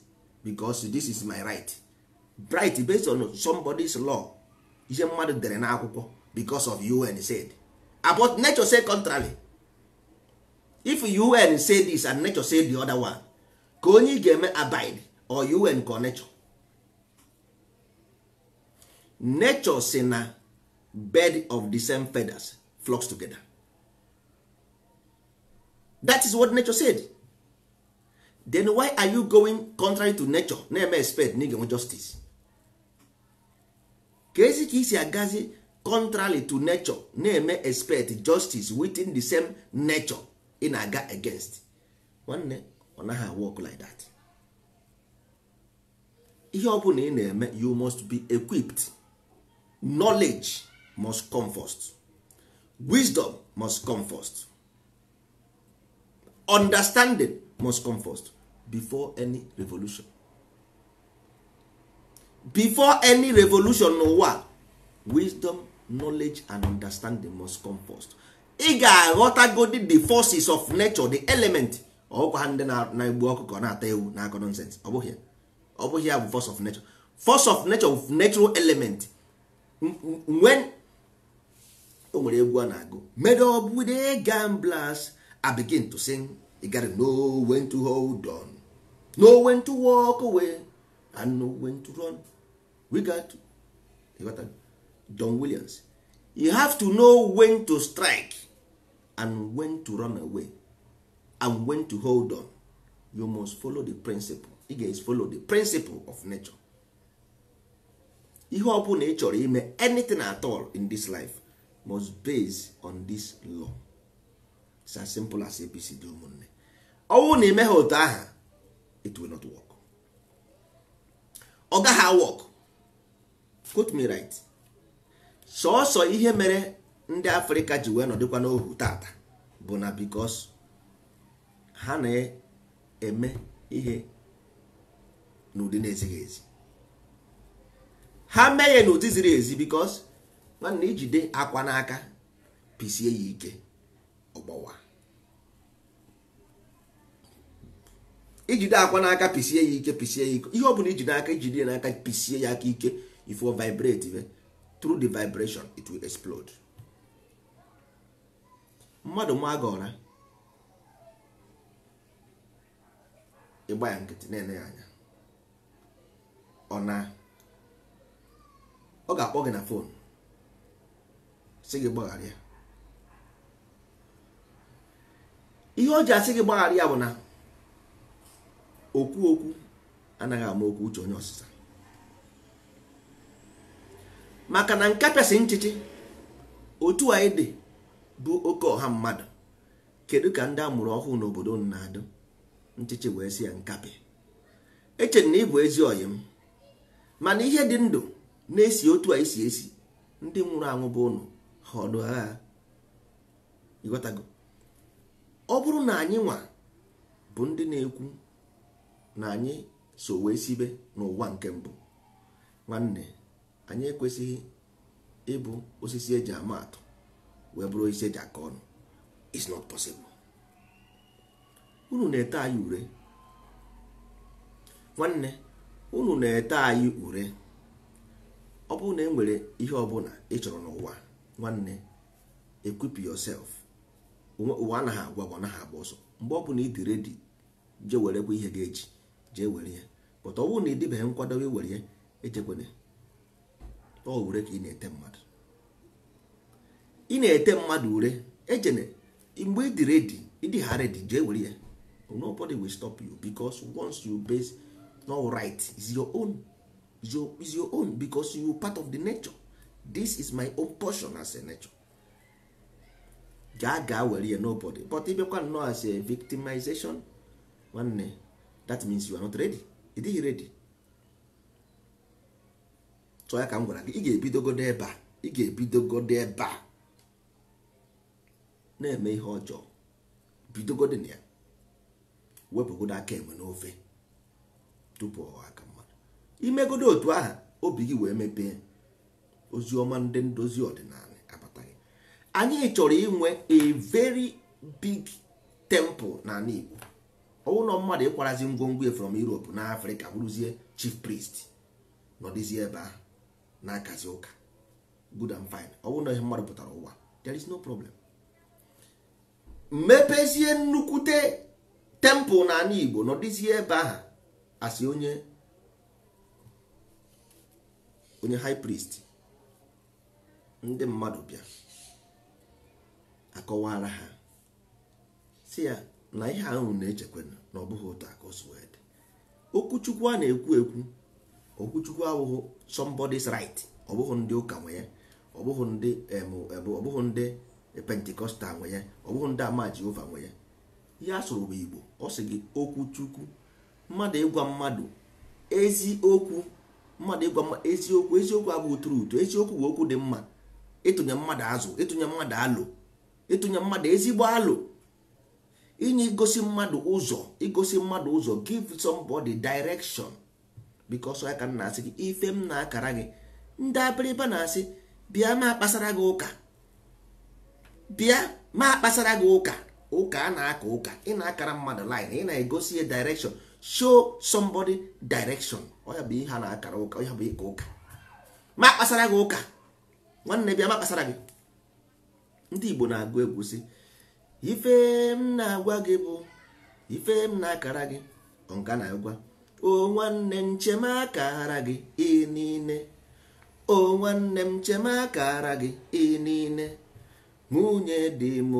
because this is my right. Right based on somebody's law. Ihe mmadụ dere n'akwụkwọ because of UN said. About nature say contrary. If UN say this and nature say the other one, ka onye ga-eme abide or UN ka nature? Nature say na bed of the same feathers flocks together. That is what nature said. Then why are you going contrary to nature? Na-eme expect na ị ga-enwe justice. Ka ezi ka isi agazi contrary to nature na-eme expect justice within the same nature ị na-aga against. Nwanne, ọ naghị work like that. Ihe ọ bụla ị na-eme, you must be equipped. Knowledge must come first. Wisdom must come first. Understanding must come first before any revolution. Before any revolution n'ụwa, wisdom, knowledge and understanding must come first. Ị ga-aghọtagodi the forces of nature, the element. Ọkwa ha ndị na-egbu ọkụkọ na-ata ewu na-akọ nonsense. Ọ bụghị ya bụ force of nature. Force of nature of natural element. When o nwere egwu a na-agụ, made up with a gamblers, I begin to sing. You gotta know when to hold on, know when to walk away, and know when to run. We got that? Don Williams. You have to know when to strike and when to run away and when to hold on. You must follow the principle. You guys follow the principle of nature. Ihe ọ bụla ị chọrọ ime, anything at all in this life must base on this law. It's as simple as ABCD ụmụnne. Ọwụ na ime ha otu aha, it will not work. Ọ gaghị work. Quote me right. Sọọsọ ihe mere ndị Afrịka ji wee nọdịkwa n'ohu tata bụ na because ha na-eme ihe n'ụdị na-ezighị ezi. Ha mee ya n'ụdị ziri ezi because nwanne ijide akwa n'aka pisie ya ike ọgbawa. Ijide akwa n'aka pisie ya ike ihe ọ bụla ijide aka ijide n'aka pisie ya aka ike, if you vibrate through the vibration it will explode. Mmadụ nwa agọra ịgba ya nkịtị na-ene ya anya, ọ ga-akpọ gị na fon sị gị gbaghara ya. Ihe o ji asị gị gbaghara ya bụ na okwu anaghị ama okwu uche onye ọsịsa. Maka na nke pesi nchichi otu anyị dị bụ oke ọha mmadụ, kedu ka ndị amụrụ ọhụụ n'obodo na-adụ nchichi wee si ya nkapị. Eche na ịbụ ezi ọyị m, mana ihe dị ndụ na-esi otu anyị si esi, ndị nwụrụ anwụ bụ ụnụ ha ọdụ agha. Ịghọtago? ọ bụrụ na anyị nwa bụ ndị na-ekwu na anyị so wee sibe n'ụwa nke mbụ, nwanne anyị ekwesịghị ịbụ osisi eji ama atụ wee bụrụ osisi eji aka ọnụ. It's not possible. Unu na-ete anyị ure nwanne, unu na-ete anyị ure. Ọ bụrụ na e nwere ihe ọbụla ị chọrọ n'ụwa nwanne, equip yourself. Ụwa anaghị agwa gwa, anaghị agba ọsọ. Mgbe ọ bụla ị dị ready jee werekwa ihe ga-eji jee were ya, but ọ bụrụ na ị dịbeghị nkwadobe were ya, ejekwana. Ọ ure ka ị na-ete mmadụ, ị na-ete mmadụ ure. Ejene mgbe ị dị ready, ị dị ha ready jee were ya. Nobody will stop you, because once you base no right is your own, is your own, because you part of the nature. This is my own portion as a nature. Ga were ya, nobody. But if you can know as a victimization, one, that means you are not ready. Ị dịghị ready. So ya ka m gwara gị, ị ga-ebidogodo ebe a, ị ga-ebidogodo ebe a na-eme ihe ọjọọ. Bidogodo na ya, wepụgodo aka enwe n'ofe tupu ọ aka mmadụ. Imegodo otu aha, obi gị wee mepee, ozi ọma ndị ndozi ọdịnala abataghị. Anyị chọrọ inwe a very big temple n'ala Igbo. Ọwụ na mmadụ ịkwarazi ngwongwo from Europe na Africa bụrụzie chief priest nọdịzie ebe ahụ na-akazi ụka, good and fine. Ọwụ na ihe mmadụ pụtara ụwa, there is no problem. Mmepezie nnukwute temple n'ala Igbo nọdịzie ebe ahụ asị onye high priest. Ndị mmadụ bịa akọwara ha si ya na ihe ahụ na-echekwa na ọ bụghị otu aka o si wee dị. Okwuchukwu a na-ekwu okwuchukwu abụghị somebody's right. Ọ bụghị ndị ụka nwe ya, ọ bụghị ndị Pentecostal nwe ya, ọ bụghị ndị ama Jehova nwe ya. Ihe asụrụ bụ Igbo. Ọ sị gị okwuchukwu, mmadụ ịgwa mmadụ eziokwu, mmadụ ịgwa mmadụ eziokwu. Eziokwu abụghị truth. Eziokwu bụ okwu dị mma. Ịtụnye mmadụ azụ, ịtụnye mmadụ alụ, ịtụnye mmadụ ezigbo alụ, inye igosi mmadụ ụzọ, give somebody direction. Because I can na-asị gị ife m na-akara gị, ndị abịrịba na-asị bịa ma akpasara gị ụka, bịa ma akpasara gị ụka. Ụka a na-aka ụka, ị na-akara mmadụ line, ị na-egosi ya direction, show somebody direction. Ọ ya bụ ihe a na-akara ụka, ọ ya bụ ịka ụka. Ma akpasara gị ụka nwanne, bịa ma akpasara gị. Ndị Igbo na-agụ egwu sị ife m na-agwa gị bụ ife m na-akara gị. Ọnka na-agwa o nwanne m chema akara gị ị niile, o nwanne m chema akara gị ị niile, nwunye dị m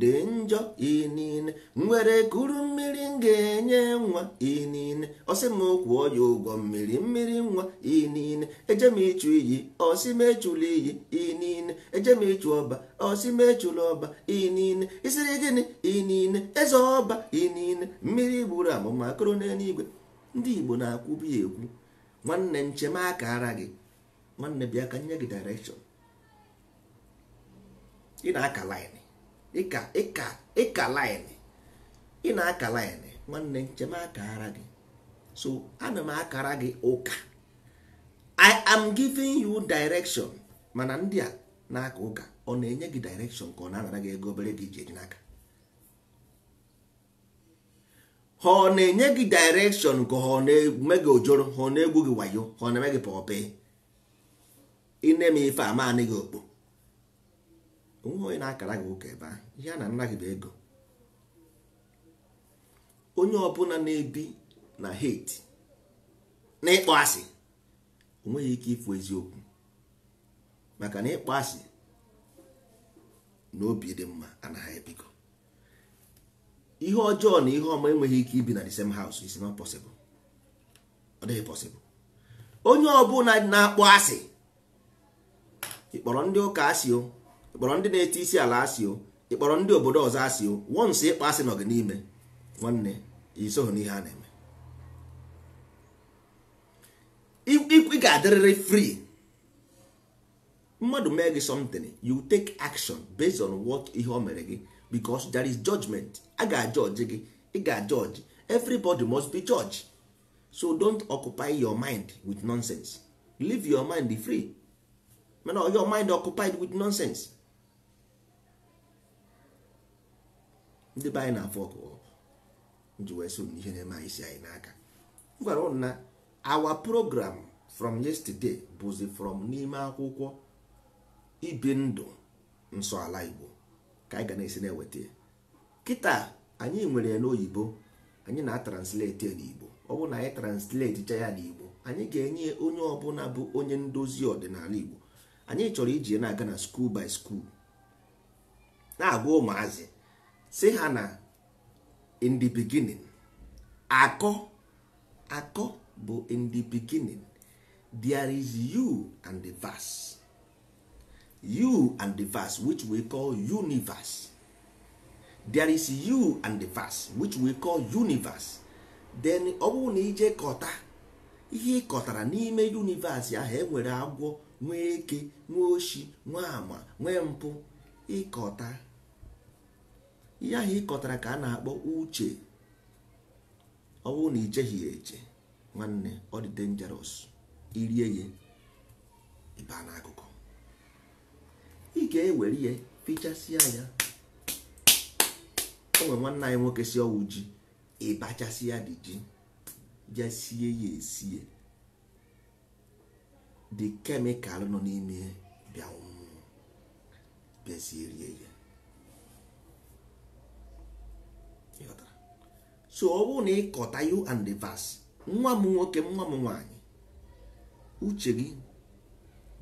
dị njọ ị niile, nwere kuru mmiri m ga-enye nwa ị niile, ọsị m kwụọ ya ụgwọ mmiri nwa ị niile, eje m ịchụ iyi ọsị m echụla iyi ị niile, eje m ịchụ ọba ọsị m echụla ọba ị niile, isiri gịnị ị niile, eze ọba ị niile, mmiri gburu amụma kụrụ n'eluigwe. Ndị Igbo na-akwubi ya ekwu nwanne nchema akara gị, nwanne bịa ka nye gị direction. Ị na-aka line, ịka line, ị na-aka line, nwanne nchema akara gị. So ana m akara gị ụka, I am giving you direction. Mana ndị a na-aka ụka, ọ na-enye gị direction ka ọ na-anara gị ego obere gị ji eji n'aka? Ha ọ na-enye gị direction ka ọ na-eme gị ojoro, ha ọ na-egwu gị wayo, ha ọ na-eme gị pọpị? Ị na-eme ife amaanị gị okpo. Onwe onye na-akara gị ụka ebe ahụ, ihe a na-anara gị bụ ego. Onye ọbụla na-ebi na hate na ịkpọ asị, onweghị ike ịfụ eziokwu, maka na ịkpọ asị na obi dị mma anaghị ebigo. Ihe ọjọọ na ihe ọma enweghị ike ibi na the same house. It's not possible. Ọ dịghị possible. Onye ọbụla na-akpọ asị, ịkpọrọ ndị ụka asị o, ịkpọrọ ndị na-eti isi ala asị o, ịkpọrọ ndị obodo ọzọ asị o, once ịkpọ asị nọ gị n'ime, nwanne isoghị n'ihe a na-eme. Ị ga-adịrịrị free. Mmadụ mee gị something, you take action based on what ihe o mere gị. because there is judgment. A ga-judge gị, ị ga-judge, everybody must be judged. So don't occupy your mind with nonsense. Leave your mind free. Mana your mind occupied with nonsense. Ndị be anyị na-afọ ọkụ nji wee so n'ihe na-eme anyị isi anyị n'aka. M gwara ụnụ na our program from yesterday bụzi from n'ime akwụkwọ ibi ndụ nsọ ala Igbo ka anyị ga na-esi na-eweta. Kịta anyị nwere ya n'oyibo, anyị na-atranslate ya n'Igbo. Ọ bụrụ na anyị translate cha ya n'Igbo, anyị ga-enye onye ọbụla bụ onye ndozi ọdịnala Igbo. Anyị chọrọ iji na-aga na school by school na-agwa ụmụazị sị ha na in the beginning, akọ bụ in the beginning there is you and the verse. You and the verse which we call universe. There is you and the verse which we call universe. Then ọ bụrụ na ije kọta ihe ị kọtara n'ime universe ahụ, enwere agwọ, nwee eke, nwee oshi, nwee ama, nwee mpụ. Ịkọta ihe ahụ ịkọtara ka a na-akpọ uche. Ọ bụrụ na icheghị ya eche, nwanne, ọ dị dangerous. Irie ya ịba n'akụkụ, ị ga-ewere ya fichasịa ya. O nwere nwanne anyị nwoke si ọwụ ji, ịbachasị ya dị ji, bịa sie ya esie, the chemical nọ n'ime bịa sie rie ya. So ọ bụrụ na ịkọta you and the verse, nwa m nwoke, nwa m nwaanyị, uche gị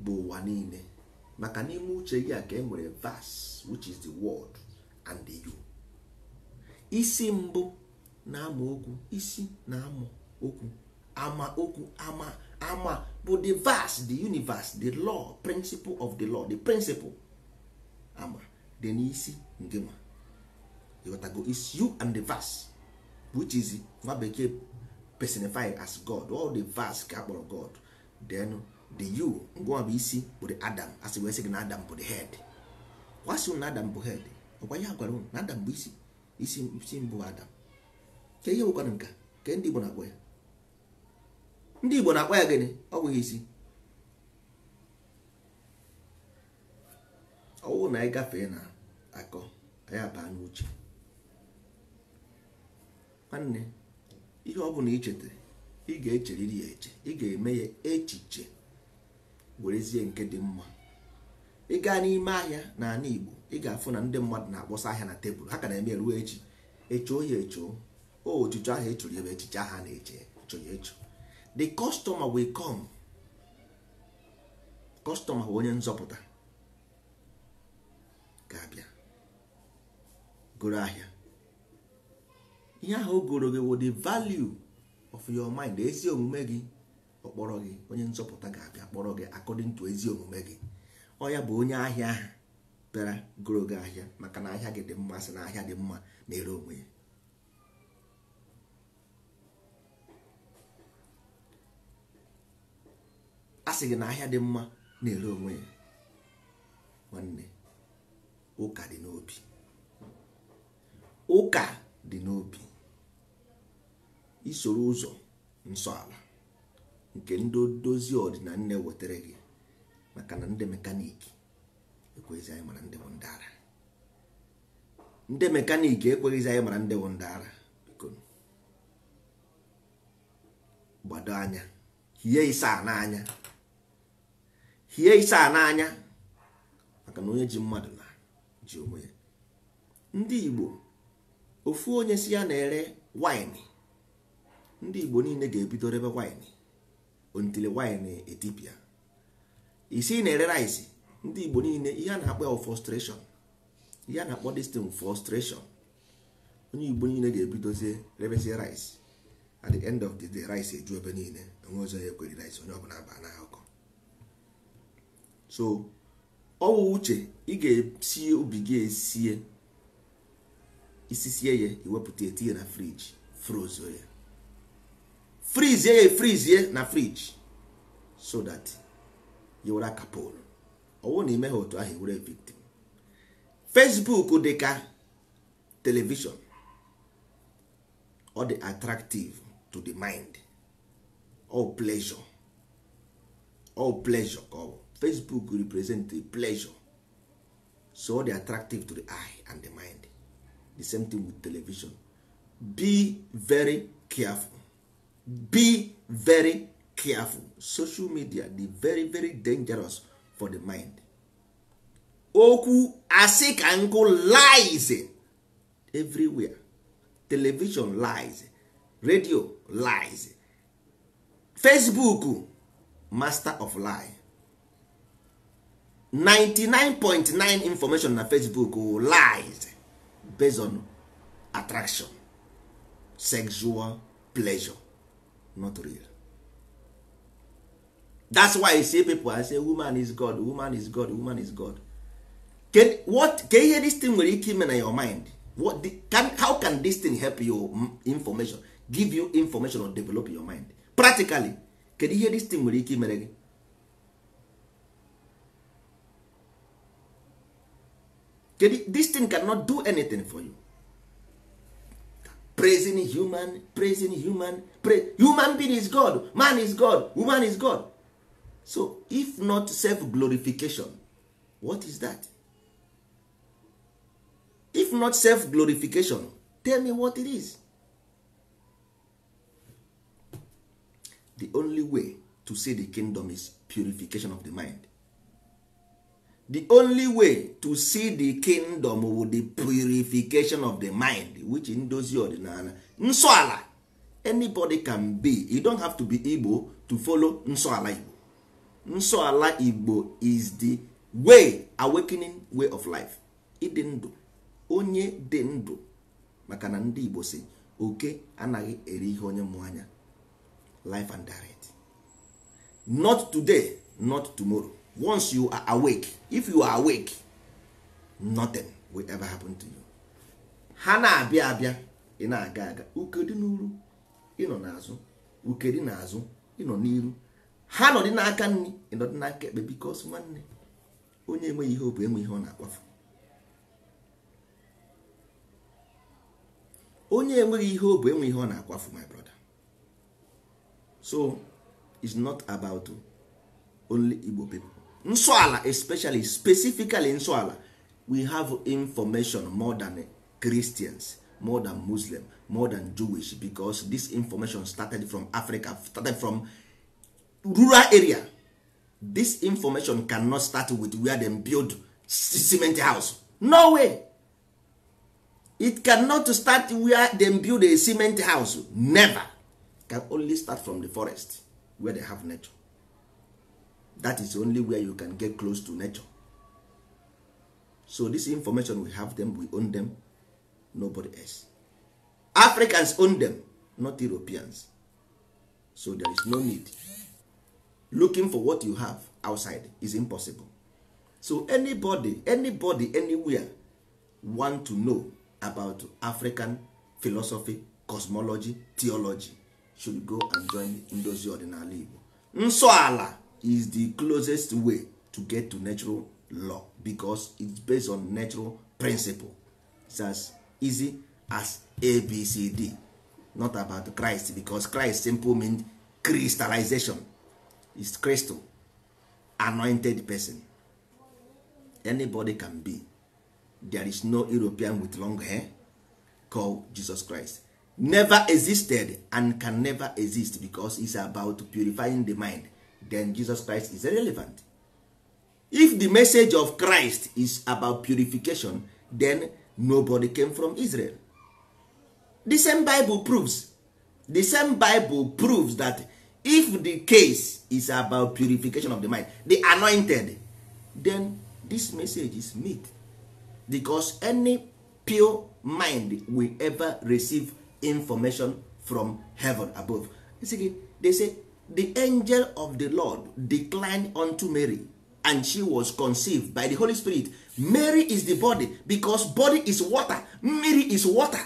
bụ ụwa niile, maka n'ime uche gị a ka e nwere verse which is the word and the you. Isi mbụ na-ama okwu, isi na-amụ okwu, ama okwu, ama bụ the verse, the universe, the law, principle of the law, the principle. Ama dị n'isi nke ma ịghọtago, is you and the verse, which is nwa bekee personified as God. All the verse ka akpọrọ God. Then the you ngwa bụ isi bụ the Adam, asị wee sị gị na Adam bụ the head. Wasị na Adam bụ head, ọkwa ya gwara na Adam bụ isi mbụ Adam. Ka ihe bụkwa nka ka ndị Igbo na-akpọ ya. Ndị Igbo na-akpọ ya gịnị? Ọ bụghị isi. Ọwụ na anyị gafee na akọ, anyị abaa n'uche. Nwanne, ihe ọ bụla ichetara, ị ga-echeriri ya eche, ị ga-eme ya echiche, werezie nke dị mma. Ị gaa n'ime ahịa n'ala Igbo, ị ga-afụ na ndị mmadụ na-akpọsa ahịa na tebụl, ha ka na-eme ruo echi. Echoo ya echoo, ochicho ahụ echoro ebe echiche ahụ na-eche, echo ya echo. The customer will come. Customer bụ onye nzọpụta ga-abịa goro ahịa. Ihe ahụ o goro gị wo the value of your mind, ezi omume gị. Ọ kpọrọ gị, onye nzọpụta ga-abịa kpọrọ gị according to ezi omume gị. Ọ ya bụ onye ahịa ahụ bịara goro gị ahịa, maka na ahịa gị dị mma, sị na ahịa dị mma na-ere onwe ya. A sị gị na ahịa dị mma na-ere onwe ya. Nwanne, ụka dị n'obi. Ụka dị n'obi. Isoro ụzọ nsọ ala nke ndị dozi ọdịnala na-ewetara gị, maka na ndị mekaniki ekweghịzi anyị mara ndị bụ ndị ara. Ndị mekaniki ekweghịzi anyị mara ndị bụ ndị ara. Biko gbado anya, hie isaa n'anya, hie isaa n'anya, maka na onye ji mmadụ na ji onwe ya. Ndị Igbo, ofu onye si ya na-ere wine, ndị Igbo niile ga-ebido rebe wine until wine etipia. Isi na-ere rice, ndị Igbo niile, ihe a na-akpọ ya frustration, ihe a na-akpọ this thing frustration. Onye Igbo niile ga-ebidozie rebezie rice. At the end of the day, rice eju ebe niile, onwe ọzọ ya ekweri rice, onye ọbụla aba na akụkọ. So ọwụ uche, ị ga-esie obi gị esie, isisie ya, iwepụta etinye na fridge, froze ya, freeze na fridge, so that you will capable. Ọwụ na ime ha otu ahụ were victim. Facebook dị ka television ọ dị attractive to the mind, all pleasure ka ọ bụ. Facebook represent the pleasure, so they are attractive to the eye and the mind. The same thing with television. Be very careful. Be very careful. Social media, they very very dangerous for the mind. Okwu asị ka nkụ lies everywhere. Television lies, radio lies, Facebook master of lie. 99.9 information na Facebook lies based on attraction, sexual pleasure, not real. That's why I see people, I say woman is God, woman is God, woman is God. Can you hear this thing nwere ike ime na your mind? How can this thing help you information, give you information or develop your mind? Practically, can you hear this thing nwere ike imere gị? This thing cannot do anything for you. Praising human, human being is God, man is God, woman is God. So if not self-glorification, what is that? If not self-glorification, tell me what it is. The only way to see the kingdom is purification of the mind. The only way to see the kingdom with the purification of the mind, which in those ordinary nsọala, anybody can be. You don't have to be Igbo to follow nsọala Igbo. Nsọala Igbo is the way, awakening way of life. Ịdị ndụ, onye dị ndụ, maka na ndị Igbo si oke anaghị eri ihe onye mụ anya. Life and direct. Not today, not tomorrow. Once you are awake, if you are awake, nothing will ever happen to you. Ha na-abịa abịa, ị na-aga aga, uke dị n'uru, ị nọ n'azụ, uke dị n'azụ, ị nọ n'iru. Ha nọ dị n'aka nni, ị nọ dị n'aka ekpe, because nwanne onye enweghị ihe obu enwe ihe ọ na-akwafu. Onye enweghị ihe obu enwe ihe ọ na-akwafu, my brother. So it's not about only Igbo people. Nsọala, especially, specifically Nsọala, we have information more than Christians, more than Muslim, more than Jewish, because this information started from Africa, started from rural area. This information cannot start with where they build cement house. No way. It cannot start where they build a cement house. Never. It can only start from the forest where they have nature. That is only where you can get close to nature. So this information, we have them, we own them, nobody else. Africans own them, not Europeans. So there is no need. Looking for what you have outside is impossible. So anybody, anywhere want to know about African philosophy, cosmology, theology, should go and join Ndozi Ordinary Igbo. Nsọala is the closest way to get to natural law, because it's based on natural principle. It's as easy as ABCD. Not about Christ, because Christ simple means crystallization. It's crystal, anointed person. Anybody can be. There is no European with long hair called Jesus Christ. Never existed and can never exist, because it's about purifying the mind. Then Jesus Christ is irrelevant. If the message of Christ is about purification, then nobody came from Israel. The same Bible proves that if the case is about purification of the mind, the anointed, then this message is myth, because any pure mind will ever receive information from heaven above. They say the angel of the Lord declined unto Mary, and she was conceived by the Holy Spirit. Mary is the body, because body is water. Mary is water.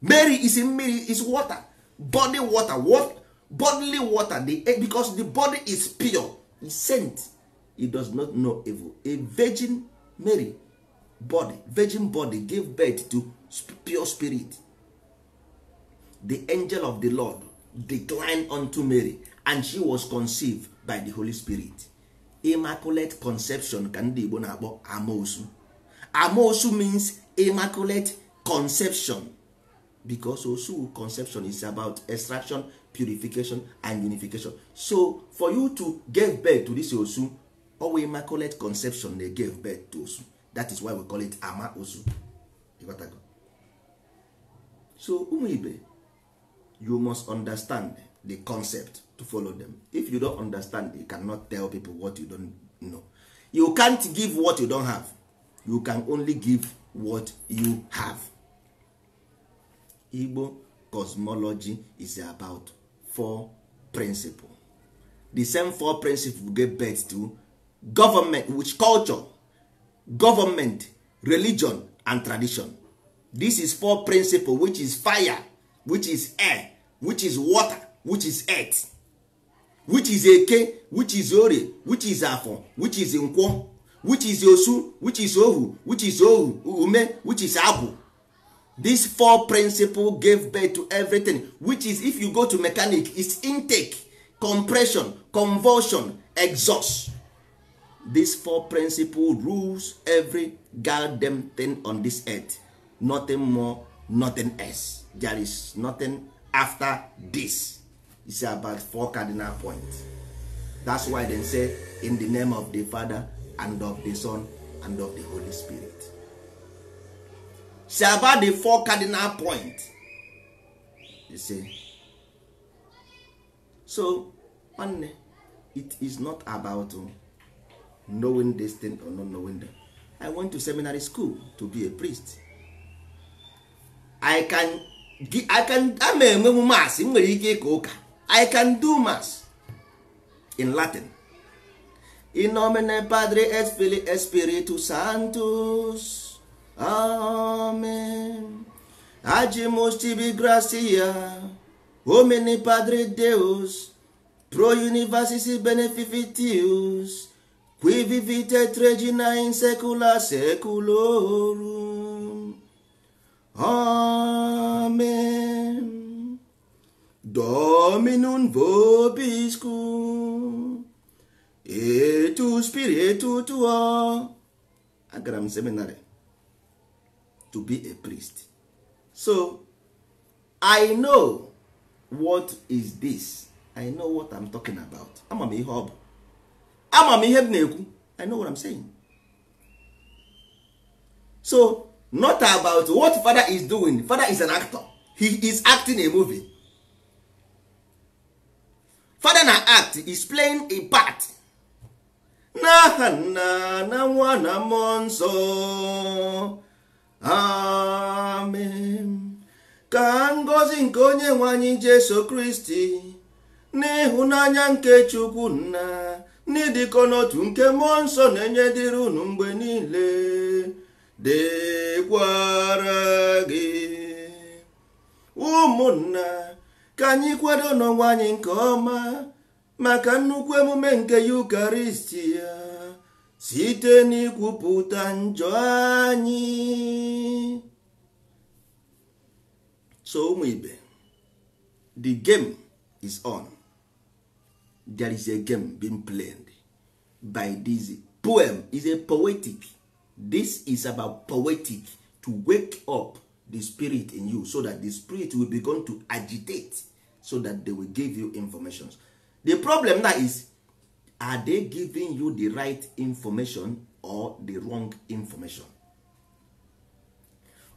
Mary is water. Body water. What? Bodily water. Because the body is pure. It's sent. It does not know evil. A virgin Mary body, virgin body gave birth to pure spirit. The angel of the Lord declined unto Mary, and she was conceived by the Holy Spirit. Immaculate conception ka ndị Igbo na-akpọ amoosu. Amoosu means immaculate conception, because osu conception is about extraction, purification and unification. So for you to give birth to this osu, or immaculate conception, they gave birth to osu. That is why we call it ama osu. So ụmụ ibe, you must understand the concept to follow them. If you don't understand, you cannot tell people what you don't know. You can't give what you don't have. You can only give what you have. Igbo cosmology is about 4 principles. The same 4 principles give birth to government, which culture, government, religion and tradition. This is 4 principles, which is fire, which is air, which is water, which is earth, which is eke, which is ori, which is afọ, which is nkwo, which is osu, which is ohu, which is ohu, ume, which is agwụ. These 4 principles gave birth to everything, which is, if you go to mechanic, it's intake, compression, convulsion, exhaust. These 4 principles rules every goddamn thing on this earth. Nothing more, nothing else. There is nothing after this. It's about 4 cardinal points. That's why they say, in the name of the Father and of the Son and of the Holy Spirit. It's about the 4 cardinal points. You see. So, it is not about knowing this thing or not knowing that. I went to seminary school to be a priest. I can mass. I can do mass in Latin. In nomine Padre et Filii et Spiritus Sanctus. Amen. Agimus tibi gratia, Homini Padre Deus, pro universis beneficitius, qui vivitet regina in saecula saeculorum. Amen. Dominum vobiscum, et tu spiritu tuo. Agram seminary to be a priest. So I know what is this. I know what I'm talking about. I know what I'm saying. So not about what Father is doing. Father is an actor. He is acting a movie. Father na act is playing a part. Na nwa na monso. Amen. Ka ngọzi nke onye nwe anyị Jesu Kristi, n'ịhụnanya nke Chukwu Nna, n'ịdịkọ n'otu nke Mmụọ Nsọ na-enye dịrị unu mgbe niile, dịkwara gị. Ụmụnna, ka anyị kwado n'onwe anyị nke ọma maka nnukwu emume nke Eucharistia, site n'ikwupụta njọ anyị. So ụmụ ibe, the game is on. There is a game being played by this poem. Is a poetic. This is about poetic, to wake up the spirit in you, so that the spirit will begin to agitate, so that they will give you information. The problem now is, are they giving you the right information or the wrong information?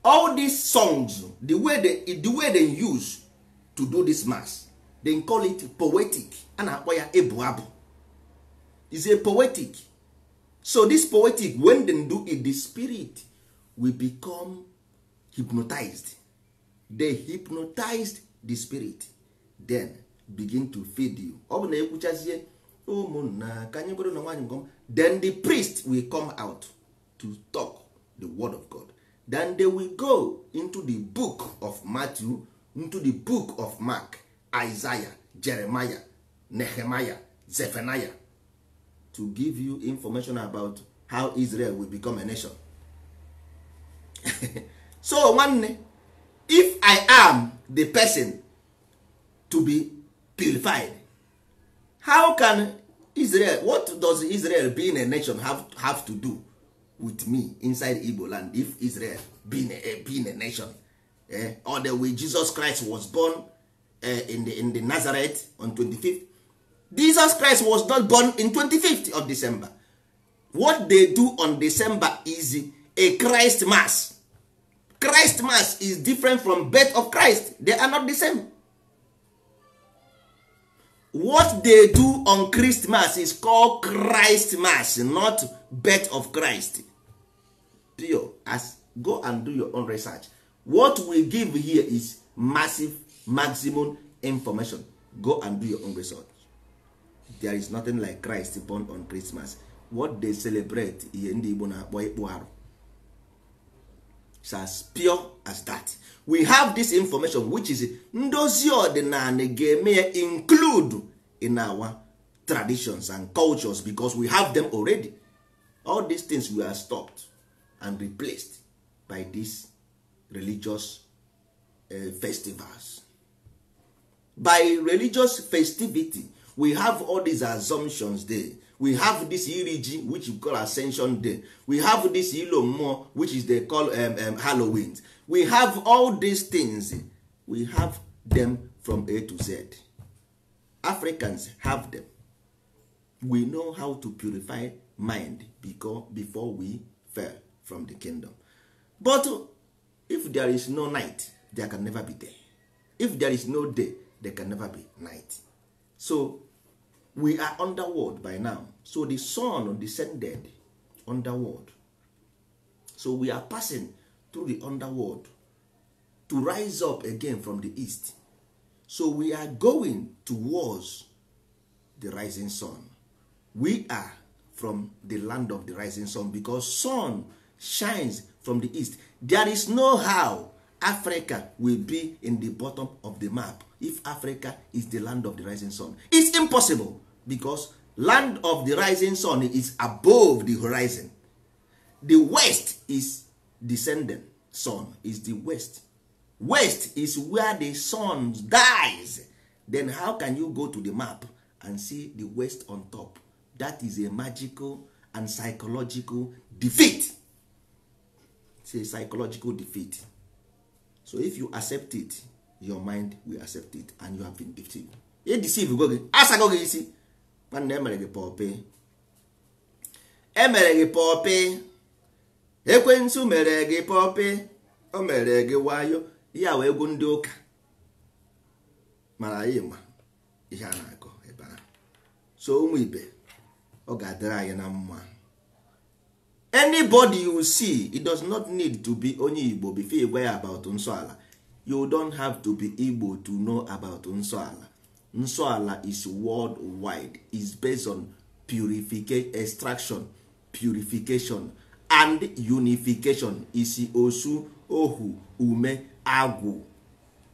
All these songs, the way they use to do this mass, they call it poetic. And ebu abu. It's a poetic. So this poetic, when they do it, the spirit will become hypnotized. They hypnotized the spirit, then begin to feed you. Then the priest will come out to talk the word of God. Then they will go into the book of Matthew, into the book of Mark, Isaiah, Jeremiah, Nehemiah, Zephaniah, to give you information about how Israel will become a nation. So nwanne, if I am the person to be purified, how can Israel, what does Israel being a nation have to do with me inside Igbo land? If Israel being a nation, or the way Jesus Christ was born in the Nazareth on 25th, Jesus Christ was not born in 25th of December. What they do on December is a Christ Mass. Christ Mass is different from birth of Christ. They are not the same. What they do on Christmas is called Christ Mass, not birth of Christ. Go and do your own research. What we give here is maximum information. Go and do your own research. There is nothing like Christ born on Christmas. What they celebrate ihe ndị Igbo na-akpọ ịkpụ arụ. It's as pure as that. We have this information which is ndozi ọdịnala ga-eme include in our traditions and cultures because we have them already. All these things were stopped and replaced by these religious festivals. By religious festivity, we have all these assumptions there. We have this Iriji, which we call Ascension Day. We have this Ilomo, which is they call Halloween. We have all these things. We have them from A to Z. Africans have them. We know how to purify mind before we fell from the kingdom. But if there is no night, there can never be day. If there is no day, there can never be night. So we are underworld by now. So the sun descended underworld. So we are passing through the underworld to rise up again from the east. So we are going towards the rising sun. We are from the land of the rising sun because sun shines from the east. There is no how Africa will be in the bottom of the map if Africa is the land of the rising sun. It's impossible because land of the rising sun is above the horizon. The west is descending sun, is the west. West is where the sun dies. Then how can you go to the map and see the west on top? That is a magical and psychological defeat. It's a psychological defeat. So if you accept it, your mind will accept it and you have been deceived. You deceive go gị asago gị isi nwanne emere gị pọpị. Emere gị pọpị. Ekwensu mere gị pọpị. O mere gị wayo. Ya wee egwu ndị ụka. Mara anyị ma ihe a na-akọ ebe a. So ụmụ ibe ọ ga-adịrị anyị na mma. Anybody you see, it does not need to be onye Igbo before you wear about nsọala. You don't have to be Igbo to know about nsọala. Nsọala is worldwide. It's based on purification, extraction, purification, and unification. Isi, osu, ohu, ume, agwu.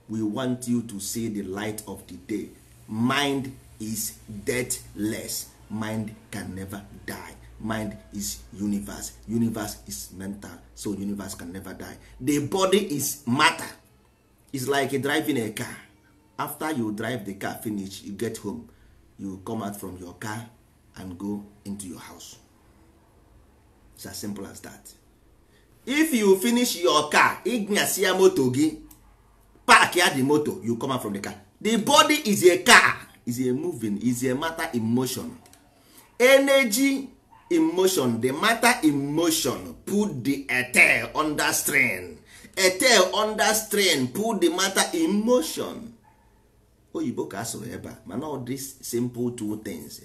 We want you to see the light of the day. Mind is deathless. Mind can never die. Mind is universe. Universe is mental. So universe can never die. The body is matter. It's like driving a car. After you drive the car finish, you get home, you come out from your car and go into your house. It's as simple as that. If you finish your car, ignasia moto gi, park ya the motor, you come out from the car. The body is a car, is a moving, is a matter in motion. Energy in motion, the matter in motion put the ether under strain. Ether under strain put the matter in motion. Oyibo ka so ebe man, all these simple two things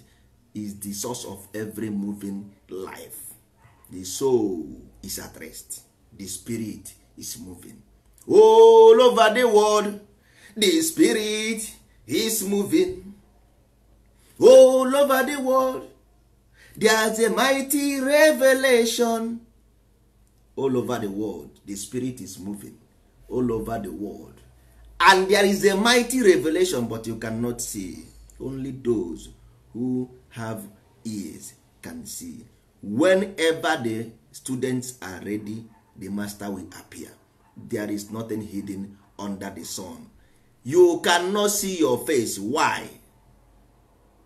is the source of every moving life. The soul is at rest. The spirit is moving. All over the world, the spirit is moving. All over the world, there's a mighty revelation. All over the world, the spirit is moving. All over the world. And there is a mighty revelation, but you cannot see. Only those who have ears can see. Whenever the students are ready the master will appear. There is nothing hidden under the sun. You cannot see your face. Why?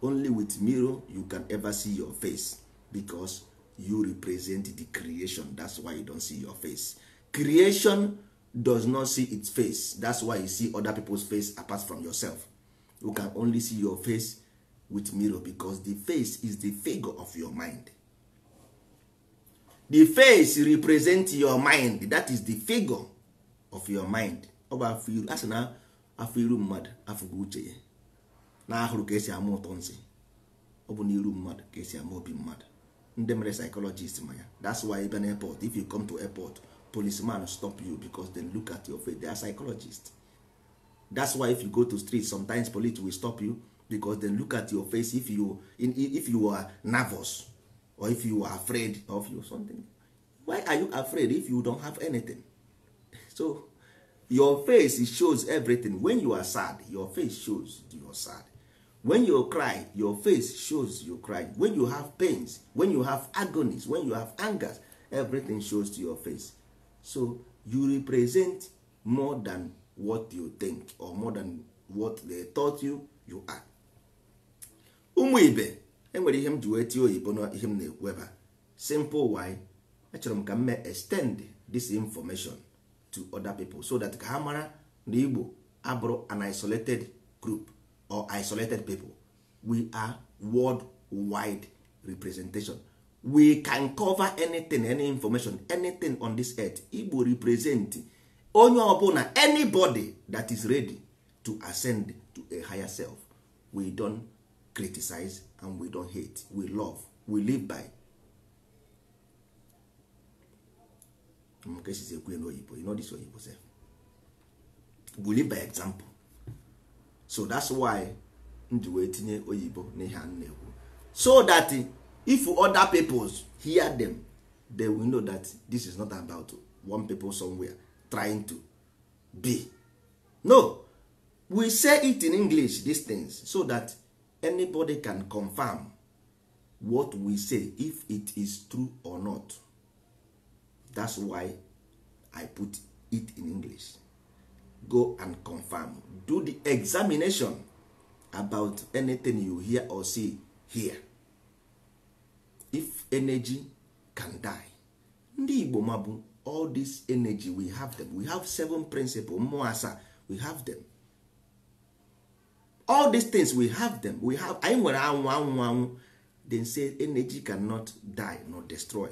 Only with mirror you can ever see your face, because you represent the creation. That's why you don't see your face. Creation does not see its face. That's why you see other people's face apart from yourself. You can only see your face with mirror, because the face is the figure of your mind. The face represents your mind. That is the figure of your mind. Ọ bụ afọ iru, asị na afọ iru mmadụ afụgo uche ya, na ahụrụ ka esi ama ụtọ nsị. Ọ bụ n'iru mmadụ ka esi ama obi mmadụ. Ndị mere psychologist ma ya. That's why even airport, if you come to airport, policeman stop you because they look at your face. They are psychologists. That's why if you go to street, sometimes police will stop you because they look at your face. If you are nervous or if you are afraid of you something, why are you afraid if you don't have anything? So your face shows everything. When you are sad, your face shows you are sad. When you cry, your face shows you cry. When you have pains, when you have agonies, when you have angers, everything shows to your face. So you represent more than what you think or more than what they thought you are. Ụmụ ibe, enwere ihe m ji wee tie oyibo na ihe m na-ekwu ebe a. Simple why achọrọ m ka m extend this information to other people so that ka ha mara na Igbo abụrụ an isolated group or isolated people. We are worldwide representation. We can cover anything, any information, anything on this earth. Igbo represent onye ọbụla, anybody that is ready to ascend to a higher self. We don't criticize and we don't hate. We love. We live by. You know this Oyibo self. We live by example. So that's why ndị wee tinye oyibo n'ihe a na-ekwu, so that if other peoples hear them, they will know that this is not about one people somewhere trying to be. No, we say it in English, these things, so that anybody can confirm what we say, if it is true or not. That's why I put it in English. Go and confirm. Do the examination about anything you hear or see here. If energy can die, ndị Igbo mabu, all this energy, we have them. We have 7 principles, mmụọ, we have them. All these things, we have them. We have, anyị nwere anwụ. Then say energy cannot die nor destroy.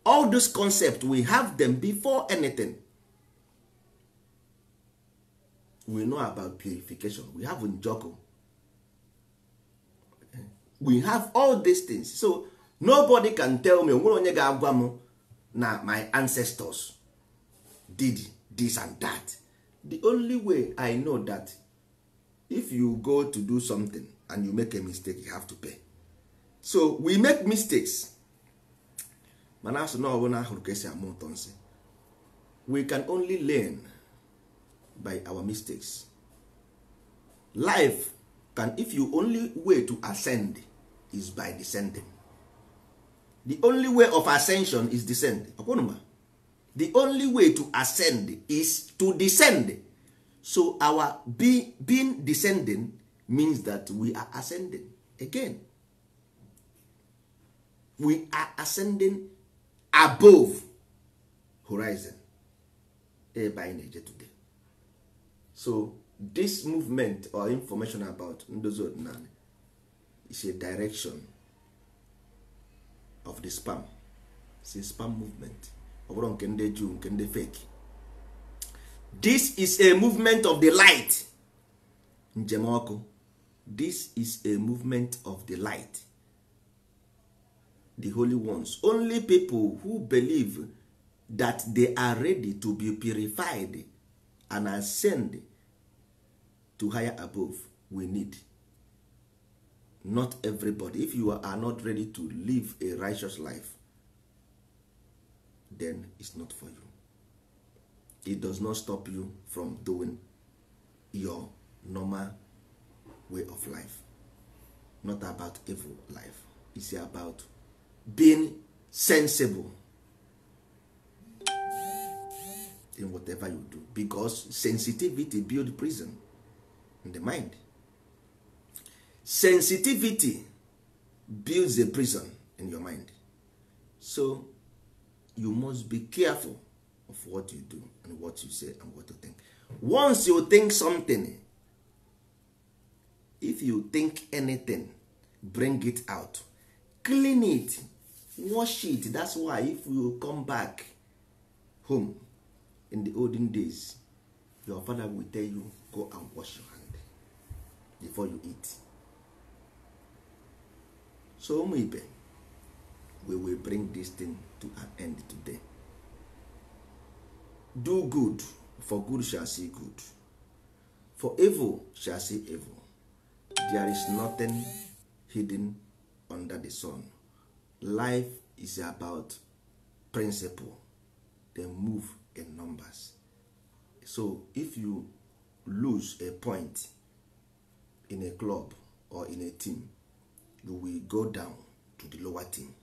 All those concepts, we have them before anything. We know about purification. We have Njoko. We have all these things. So nobody can tell me onye ga-agwa m na my ancestors did this and that. The only way I know that, if you go to do something and you make a mistake, you have to pay. So we make mistakes. We can only learn by our mistakes. Life can, if you only way to ascend is by descending. The only way of ascension is descend. The only way to ascend is to descend. So our being descending means that we are ascending again. We are ascending above horizon. Today. So this movement or information about ndozi ọdịnala is a direction of the spam. It's a spam movement. Ọ bụrụ nke ndị Jew, nke ndị fake. This is a movement of the light. Njem ọkụ. This is a movement of the light. The holy ones. Only people who believe that they are ready to be purified and ascend to higher above we need. Not everybody. If you are not ready to live a righteous life, then it's not for you. It does not stop you from doing your normal way of life. Not about evil life. It's about being sensible. in whatever you do, because sensitivity build prison in the mind. Sensitivity builds a prison in your mind. So you must be careful of what you do and what you say and what you think. Once you think something, if you think anything, bring it out, clean it, wash it. That's why if you come back home in the olden days, your father will tell you, go and wash your hand before you eat. So maybe we will bring this thing to an end today. Do good, for good shall see good, for evil shall see evil. There is nothing hidden under the sun. Life is about principle. They move in numbers. So if you lose a point in a club or in a team, you will go down to the lower team.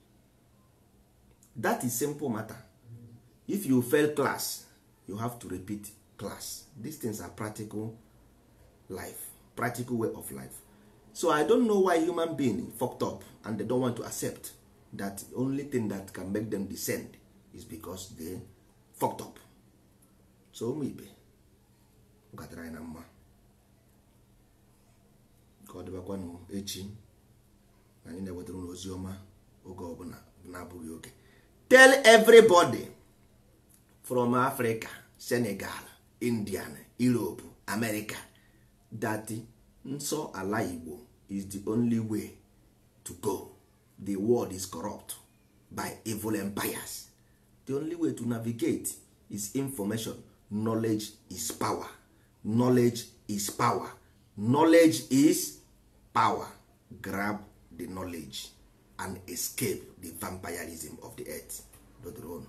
That is simple matter. If you fail class, you have to repeat class. These things are practical life, practical way of life. So I don't know why human beings fucked up and they don't want to accept that the only thing that can make them descend is because they fucked up. So maybe gatara anyị na mma ka ọ dịbakwanụ echi anyị na-ewetara ụlọ ozi ọma oge ọbụla na-abụghị oge. Tell everybody from Africa, Senegal, India, Europe, America that nsọ ala Igbo is the only way to go. The world is corrupt by evil empires. The only way to navigate is information. Knowledge is power. Knowledge is power. Knowledge is power. Grab the knowledge and escape the vampirism of the earth. Dodron.